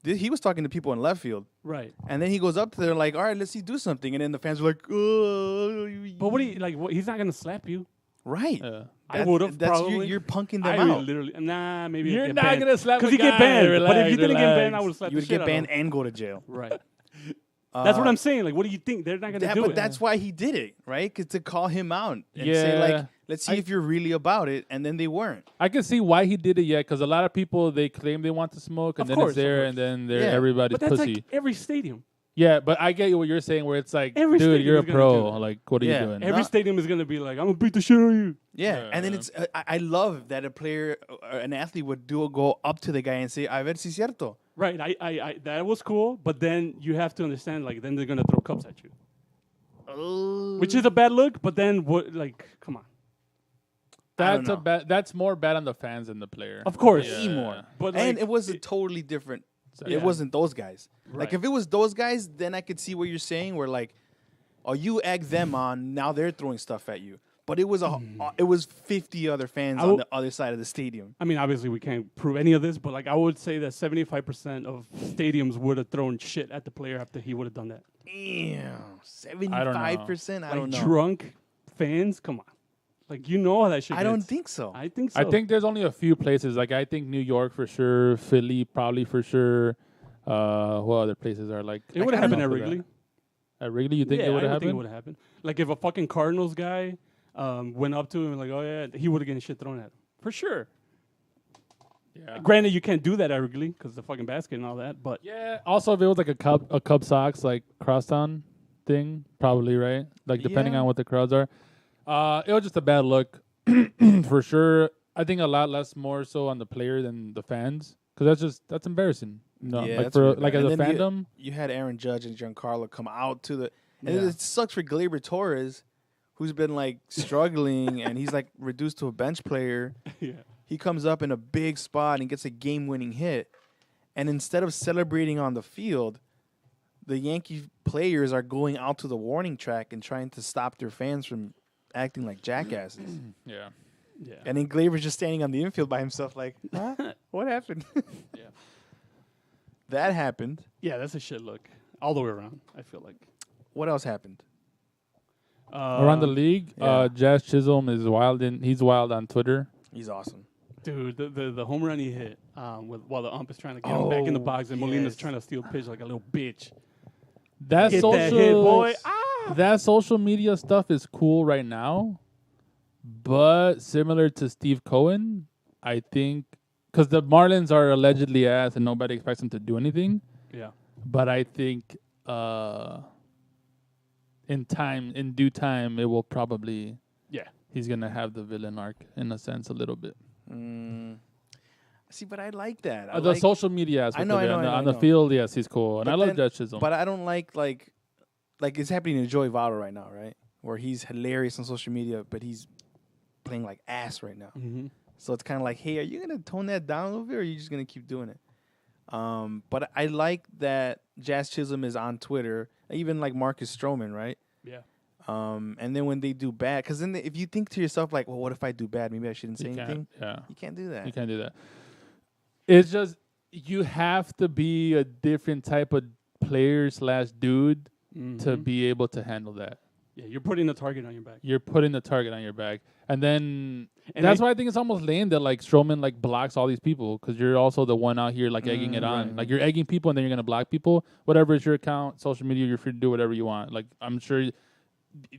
He was talking to people in left field. right. And then he goes up to there like, "All right, let's see, do something." And then the fans were like, "Oh, But what do you like? What, he's not gonna slap you. right." Yeah. I would have That's probably. you're punking I them would out. literally. Nah, maybe You're I'd get not banned. gonna slap because a you get guy. banned. but if Relax, you didn't get banned, I relax. would have slapped You the would shit get out banned of him. and go to jail. Right. That's what Uh, I'm saying. Like, what do you think? They're not gonna do But it. that's why he did it, right? 'Cause to call him out and say like, Yeah. "Let's see if you're really about it," and then they weren't. I can see why he did it, yeah, because a lot of people they claim they want to smoke, and Of then course, it's of there, course. and then they're Yeah. everybody's But that's pussy. like every stadium. Yeah, but I get what you're saying, where it's like, Every dude, stadium you're a is gonna do pro. that. Like, what are Yeah. you doing? Every No. stadium is gonna be like, "I'm gonna beat the shit out of you." Yeah, and then Yeah. it's I love that a player, an athlete would go up to the guy and say, "A ver si es cierto." Right. I that was cool, but then you have to understand, like, then they're gonna throw cups at you, which is a bad look. But then what? Like, come on. That's know. a bad. That's more bad on the fans than the player. Of course. Yeah. Way more. But And like, it was a totally different. Yeah. It wasn't those guys. Right. Like if it was those guys, then I could see what you're saying. Where like, oh, you egg them on, now they're throwing stuff at you. But it was it was 50 other fans I on will- the other side of the stadium. I mean, obviously we can't prove any of this, but like I would say that 75% of stadiums would have thrown shit at the player after he would have done that. Damn, I don't know. 75%. I Like don't know. drunk fans, come on. Like you know how that shit. I don't gets. think so. I think so. I think there's only a few places. Like I think New York for sure, Philly probably for sure. What other places are like? it would have I don't happened know at for that. Wrigley. At Wrigley, you think Yeah, it would I have would think it happened? would have happened. Like if a fucking Cardinals guy went up to him like, oh yeah, he would have gotten shit thrown at him for sure. Yeah. Granted, you can't do that at Wrigley because the fucking basket and all that, but Yeah. Also, if it was like a Cub Sox like crosstown thing, probably right. Like depending Yeah. on what the crowds are. It was just a bad look for sure. I think a lot less more so on the player than the fans because that's embarrassing. No, Yeah, like that's for really like bad. as a And then fandom. You had Aaron Judge and Giancarlo come out to the, and Yeah. it sucks for Gleyber Torres, who's been like struggling, and he's like reduced to a bench player. yeah. He comes up in a big spot and gets a game-winning hit, and instead of celebrating on the field, the Yankee players are going out to the warning track and trying to stop their fans from acting like jackasses. Yeah. Yeah. And then Gleyber's just standing on the infield by himself, like, huh? What happened? Yeah. That happened. Yeah, that's a shit look all the way around. I feel like What else happened? Around the league, yeah. Jazz Chisholm is wild. He's wild on Twitter. He's awesome. dude, the home run he hit while the ump is trying to get him back in the Oh, box and Molina's yes. trying to steal pitch like a little bitch. That Get social that hit, boy. Ah! that social media stuff is cool right now, but similar to Steve Cohen, I think, because the Marlins are allegedly ass and nobody expects them to do anything. Yeah. But I think in due time, it will probably Yeah. he's gonna have the villain arc in a sense a little bit. See, but I like that. I The like, social media aspect know, of I it. know, On I the, know, on I the know. field, yes, he's cool, and But I love then- Judge Chisholm. but I don't like it's happening to Joey Votto right now, right? Where he's hilarious on social media, but he's playing like ass right now. Mm-hmm. So it's kind of like, hey, are you gonna tone that down a little bit, or are you just gonna keep doing it? But I like that Jazz Chisholm is on Twitter, even like Marcus Stroman, right? Yeah. And then when they do bad, because then if you think to yourself like, well, what if I do bad? Maybe I shouldn't say You can't- anything. yeah. You can't do that. You can't do that. It's just you have to be a different type of player / dude to be able to handle that. Yeah, you're putting the target on your back. You're putting the target on your back, and then And that's why I think it's almost lame that like Stroman like blocks all these people because you're also the one out here like egging it on. right. Like you're egging people, and then you're gonna block people. Whatever is your account, social media, you're free to do whatever you want. Like I'm sure.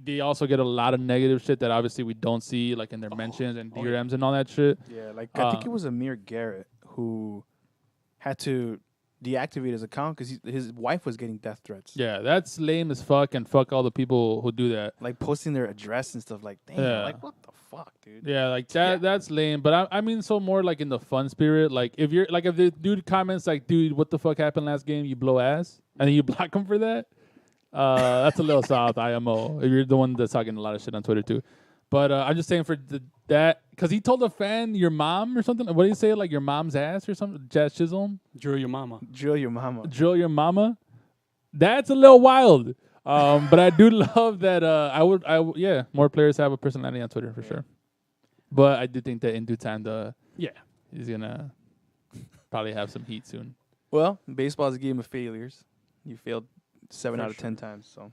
They also get a lot of negative shit that obviously we don't see, like in their mentions and DRMs and all that shit. Yeah, like I think it was Amir Garrett who had to deactivate his account because his wife was getting death threats. Yeah, that's lame as fuck, and fuck all the people who do that. Like posting their address and stuff. Like, damn, Yeah. like what the fuck, dude? Yeah, like that. That's lame. But I mean, so more like in the fun spirit. Like if you're like if the dude comments like, "Dude, what the fuck happened last game? You blow ass," and then you block him for that. That's a little soft, IMO. If you're the one that's talking a lot of shit on Twitter too. But I'm just saying for that because he told a fan your mom or something. What did he say? Like your mom's ass or something? Jazz Chisholm, Drill your mama. Drill your mama. drill your mama. That's a little wild. But I do love that. Yeah, more players have a personality on Twitter for sure. But I do think that in due time, Yeah. he's gonna probably have some heat soon. Well, baseball is a game of failures. You failed 7 For out of sure. 10 times. So,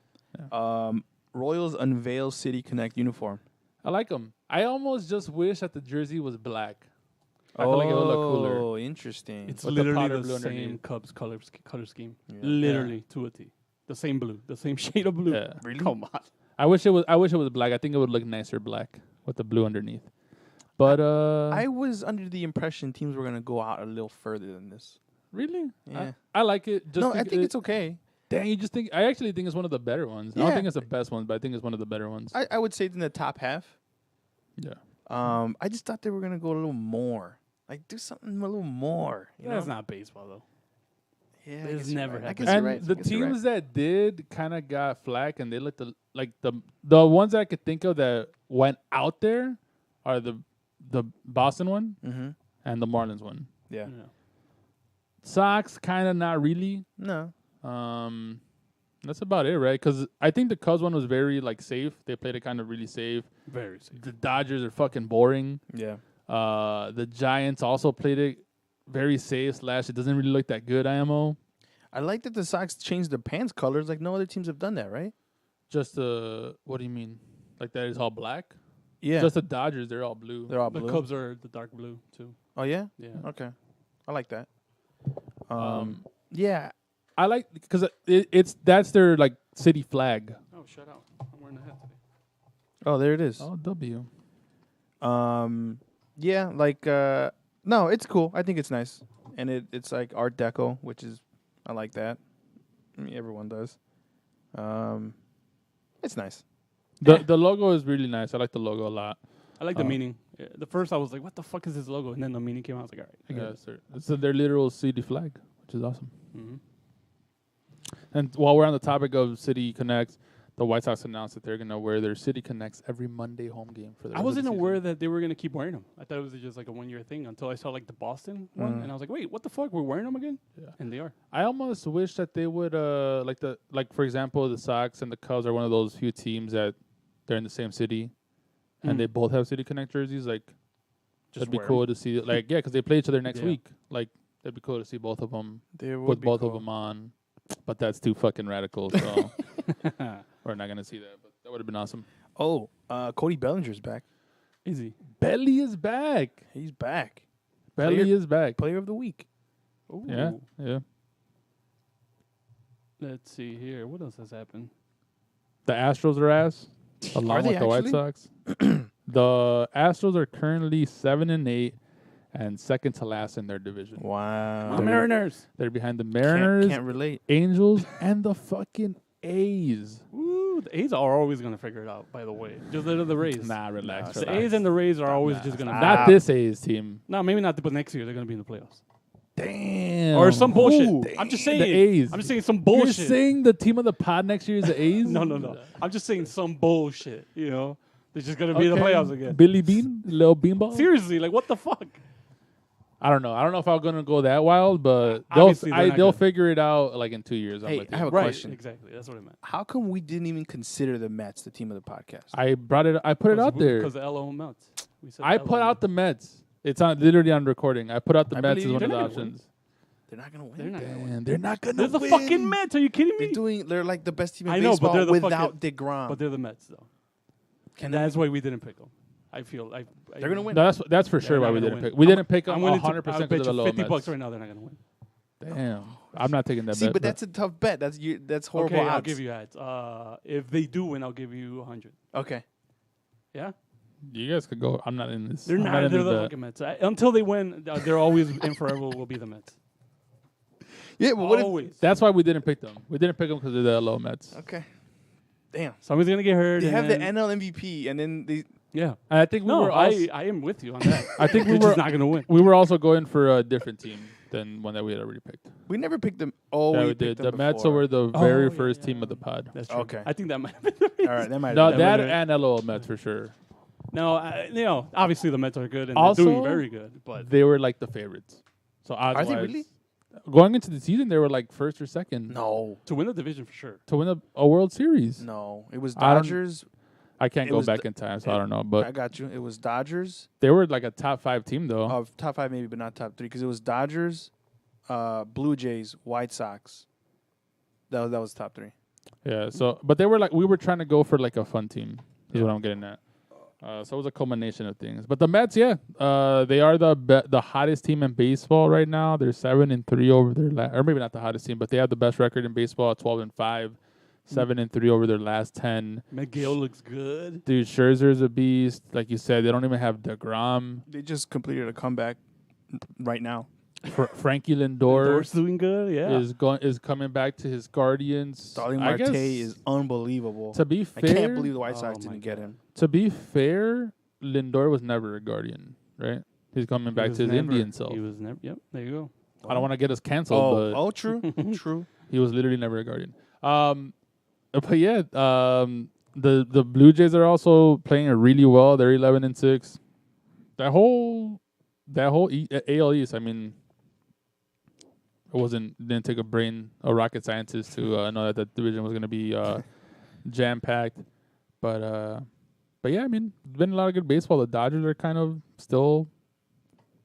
Royals unveil City Connect uniform. I like him. I almost just wish that the jersey was black. I feel like it would look cooler. Oh, interesting. It's With the literally powder the, blue same underneath. Cubs color scheme. Yeah. Literally to a T. The same blue. The same shade of blue. Yeah. Really? Come on. I wish it was black. I think it would look nicer black with the blue underneath. But I was under the impression teams were going to go out a little further than this. really, Yeah. I like it. Just No, I think it's okay. Dang, you just think I actually think it's one of the better ones. I don't Yeah. think it's the best one, but I think it's one of the better ones. I would say it's in the top half. Yeah. I just thought they were going to go a little more. Like, do something a little more. You That's know? not baseball though. Yeah, It's I guess you're never right. I happened. guess you're And right. the I guess you're teams right. that did kind of got flack, and they looked the ones that I could think of that went out there are the Boston one Mhm. and the Marlins one. Yeah. Yeah. Sox kind of not really. No. That's about it, right? Because I think the Cubs one was very like safe. They played it kind of really safe. Very safe. The Dodgers are fucking boring. Yeah. The Giants also played it very safe. / it doesn't really look that good. IMO. I like that the Sox changed their pants colors. Like, no other teams have done that, right? Just what do you mean? Like that is all black? Yeah. Just the Dodgers, they're all blue. They're all The blue. Cubs are the dark blue too. Oh, yeah? Yeah. Okay. I like that. Um, Yeah. I like because that's their like city flag. Oh, shut up. I'm wearing a hat today. Oh, there it is. Oh, W. Yeah, like no, it's cool. I think it's nice, and it's like Art Deco, which is I like that. I mean, everyone does. It's nice. The logo is really nice. I like the logo a lot. I like the meaning. Yeah, the first I was like, what the fuck is this logo? And then the meaning came out. I was like, all right, I get it. Sir. It's their literal city flag, which is awesome. Mhm. And while we're on the topic of City Connects, the White Sox announced that they're going to wear their City Connects every Monday home game for the I wasn't aware that they were going to keep wearing them. I thought it was just like a 1 year thing until I saw like the Boston one. And I was like, wait, what the fuck? We're wearing them again? Yeah. And they are. I almost wish that they would like for example, the Sox and the Cubs are one of those few teams that they're in the same city and they both have City Connect jerseys. Like, that'd be wear 'em. cool to see. Like, yeah, because they play each other next Yeah. week. Like, that'd be cool to see both of them They would with be both cool. of them on. But that's too fucking radical, so we're not gonna see that. But that would have been awesome. Oh, Cody Bellinger's back. Easy. Belly is back. He's back. Belly Player- is back. Player of the week. Ooh. Yeah. Let's see here. What else has happened? The Astros are ass, along they with the White actually? Sox. The Astros are currently 7-8 and second to last in their division. Wow. The Mariners. They're behind the Mariners, Can't relate. Angels, and the fucking A's. Woo. The A's are always going to figure it out, by the way. Just let the Rays. Nah, relax. The A's and the Rays are always just going to. Not this A's team. No, maybe not. But next year they're going to be in the playoffs. Damn. Or some bullshit. Who? I'm just saying. The A's. I'm just saying some You're bullshit. saying the team of the pod next year is the A's? No. I'm just saying some bullshit. You know, they're just gonna be in the Okay. playoffs again. Billy Bean, little beanball. Seriously, like what the fuck? I don't know. I don't know if I'm gonna go that wild, but Obviously, they're not they'll gonna. figure it out like in 2 years. I'm Hey, with I you. have a Right. question. Exactly. That's what I meant. How come we didn't even consider the Mets the team of the podcast? I brought it. I put it out there. because the LO Mets. We said I LO put out Mets. the Mets. It's on literally on recording. I put out the I Mets as believe one of you. the They're not gonna win. options. They're not gonna win. They're not gonna win. And they're not gonna They're the win. fucking Mets. Are you kidding me? They're like the best team in I know, but baseball they're the without fucking- DeGrom. But they're the Mets, though. Can And that's why we didn't pick them. I feel like They're gonna win. No, that's for sure They're why not we gonna didn't win. pick. We didn't pick them I'm willing to 100% I'll because bet of the you low $50 Mets. right now they're not gonna win. Damn, I'm not taking that See, bet. but that's a tough bet. That's horrible Okay, odds. I'll give you odds. If they do win, I'll give you 100. Okay. Yeah, you guys could go. I'm not in this. they're I'm not. in They're this the bet. fucking Mets. Until they win, they're always and forever will be the Mets. Yeah, but what if? Always. That's why we didn't pick them. We didn't pick them because they're the low Mets. Okay. Damn. Somebody's gonna get hurt. They and have the then- NL MVP, and then they. Yeah. And I think we No, were. Also, I am with you on that. I think we They're were. just not gonna win. We were also going for a different team than one that we had already picked. We never picked them. Oh, Yeah, we we picked did. them The Mets before. were the Oh, very yeah, first yeah, team yeah. of the pod. That's true. Okay. I think that might have been the reason. All right, that might. No, have that been and LO Mets for sure. No, you know, obviously the Mets are good and Also, they're doing very good, but They were like the favorites. So Are they odds-wise, really? Going into the season, they were like first or second No, to win the division for sure. to win a World Series. no. It was I don't- Dodgers. I can't It go was back the- in time, so I don't know. But I got you. It was Dodgers. they were like a top 5 team, though. Of top 5 maybe, but not top 3, because it was Dodgers, Blue Jays, White Sox. That was top 3. Yeah. So, but they were like we were trying to go for like a fun team. Is what I'm getting at. So it was a culmination of things. But the Mets, yeah, they are the hottest team in baseball right now. They're 7-3 over their or maybe not the hottest team, but they have the best record in baseball at 12-5, 7-3 over their last 10. McGill looks good. Dude, Scherzer's a beast. Like you said, they don't even have DeGrom. They just completed a comeback right now. Frankie Lindor Lindor's doing good. Yeah. is coming back to his Guardians. Starling I Marte guess, is unbelievable. to be I fair, can't believe the White Sox Oh my didn't get God. him. To be fair, Lindor was never a Guardian, right? He's coming He back was to his never- Indian self. He was never. Yep. There you go. I don't want to get us canceled, but True, true. he was literally never a Guardian. But yeah, the Blue Jays are also playing really well. They're 11-6. That whole AL East. I mean, didn't take a rocket scientist to know that the division was going to be jam packed. But yeah, I mean, it's been a lot of good baseball. The Dodgers are kind of still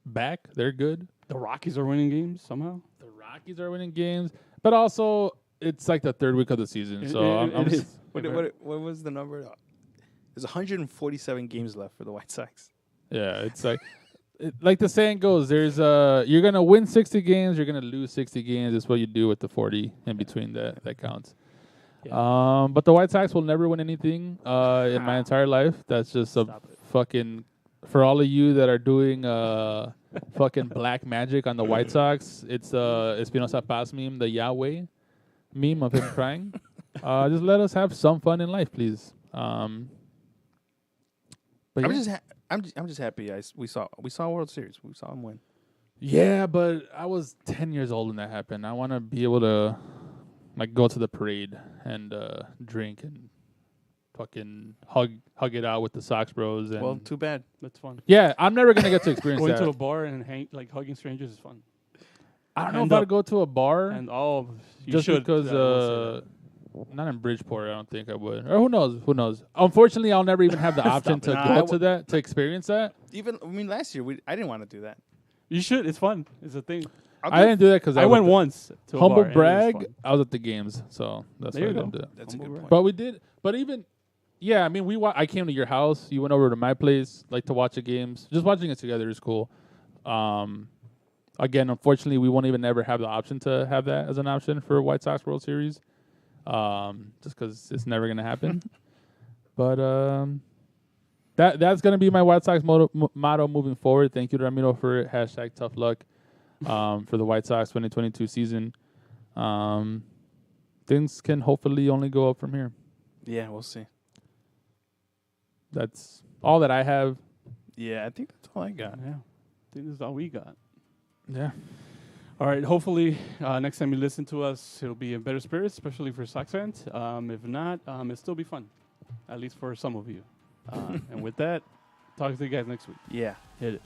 back. They're good. The Rockies are winning games somehow. The Rockies are winning games, but also it's like the third week of the season. So I'm it just, is. What was the number? There's 147 games left for the White Sox. yeah, it's like like the saying goes, there's you're gonna win 60 games, you're gonna lose 60 games. It's what you do with the 40 in between that counts. But the White Sox will never win anything in my entire life. That's just a Stop it. fucking for all of you that are doing fucking black magic on the White Sox. It's Espinosa Paz meme, the Yahweh meme of him crying. Just let us have some fun in life, please. But I'm yeah. just I'm just happy we saw World Series. We saw him win. Yeah, but I was 10 years old when that happened. I want to be able to like go to the parade and drink and fucking hug it out with the Sox bros. And Well, too bad. That's fun. yeah, I'm never gonna get to experience Going that. to a bar and hugging strangers is fun. I don't know and if I'd up. go to a bar And all you just should, because I will say not in Bridgeport. I don't think I would. Or who knows? Who knows? Unfortunately, I'll never even have the option to Nah, I go to that to experience that. Even last year I didn't want to do that. that. You should. It's fun. It's a thing. I didn't do that because I went once to a Humble bar, and it was brag. fun. I was at the games, so that's There why I you didn't go. do it. That's a Humble good brag. point. But we did. But even, yeah, I mean, I came to your house. You went over to my place, like to watch the games. Just watching it together is cool. Again, unfortunately, we won't even ever have the option to have that as an option for White Sox World Series, just because it's never gonna happen. But that's gonna be my White Sox motto moving forward. Thank you, Ramiro, for it. # tough luck for the White Sox 2022 season. Things can hopefully only go up from here. Yeah, we'll see. That's all that I have. Yeah, I think that's all I got. Yeah. I think this is all we got. Yeah. All right. Hopefully, next time you listen to us, it'll be in better spirits, especially for Sox fans. If not, it'll still be fun, at least for some of you. And with that, talk to you guys next week. Yeah. Hit it.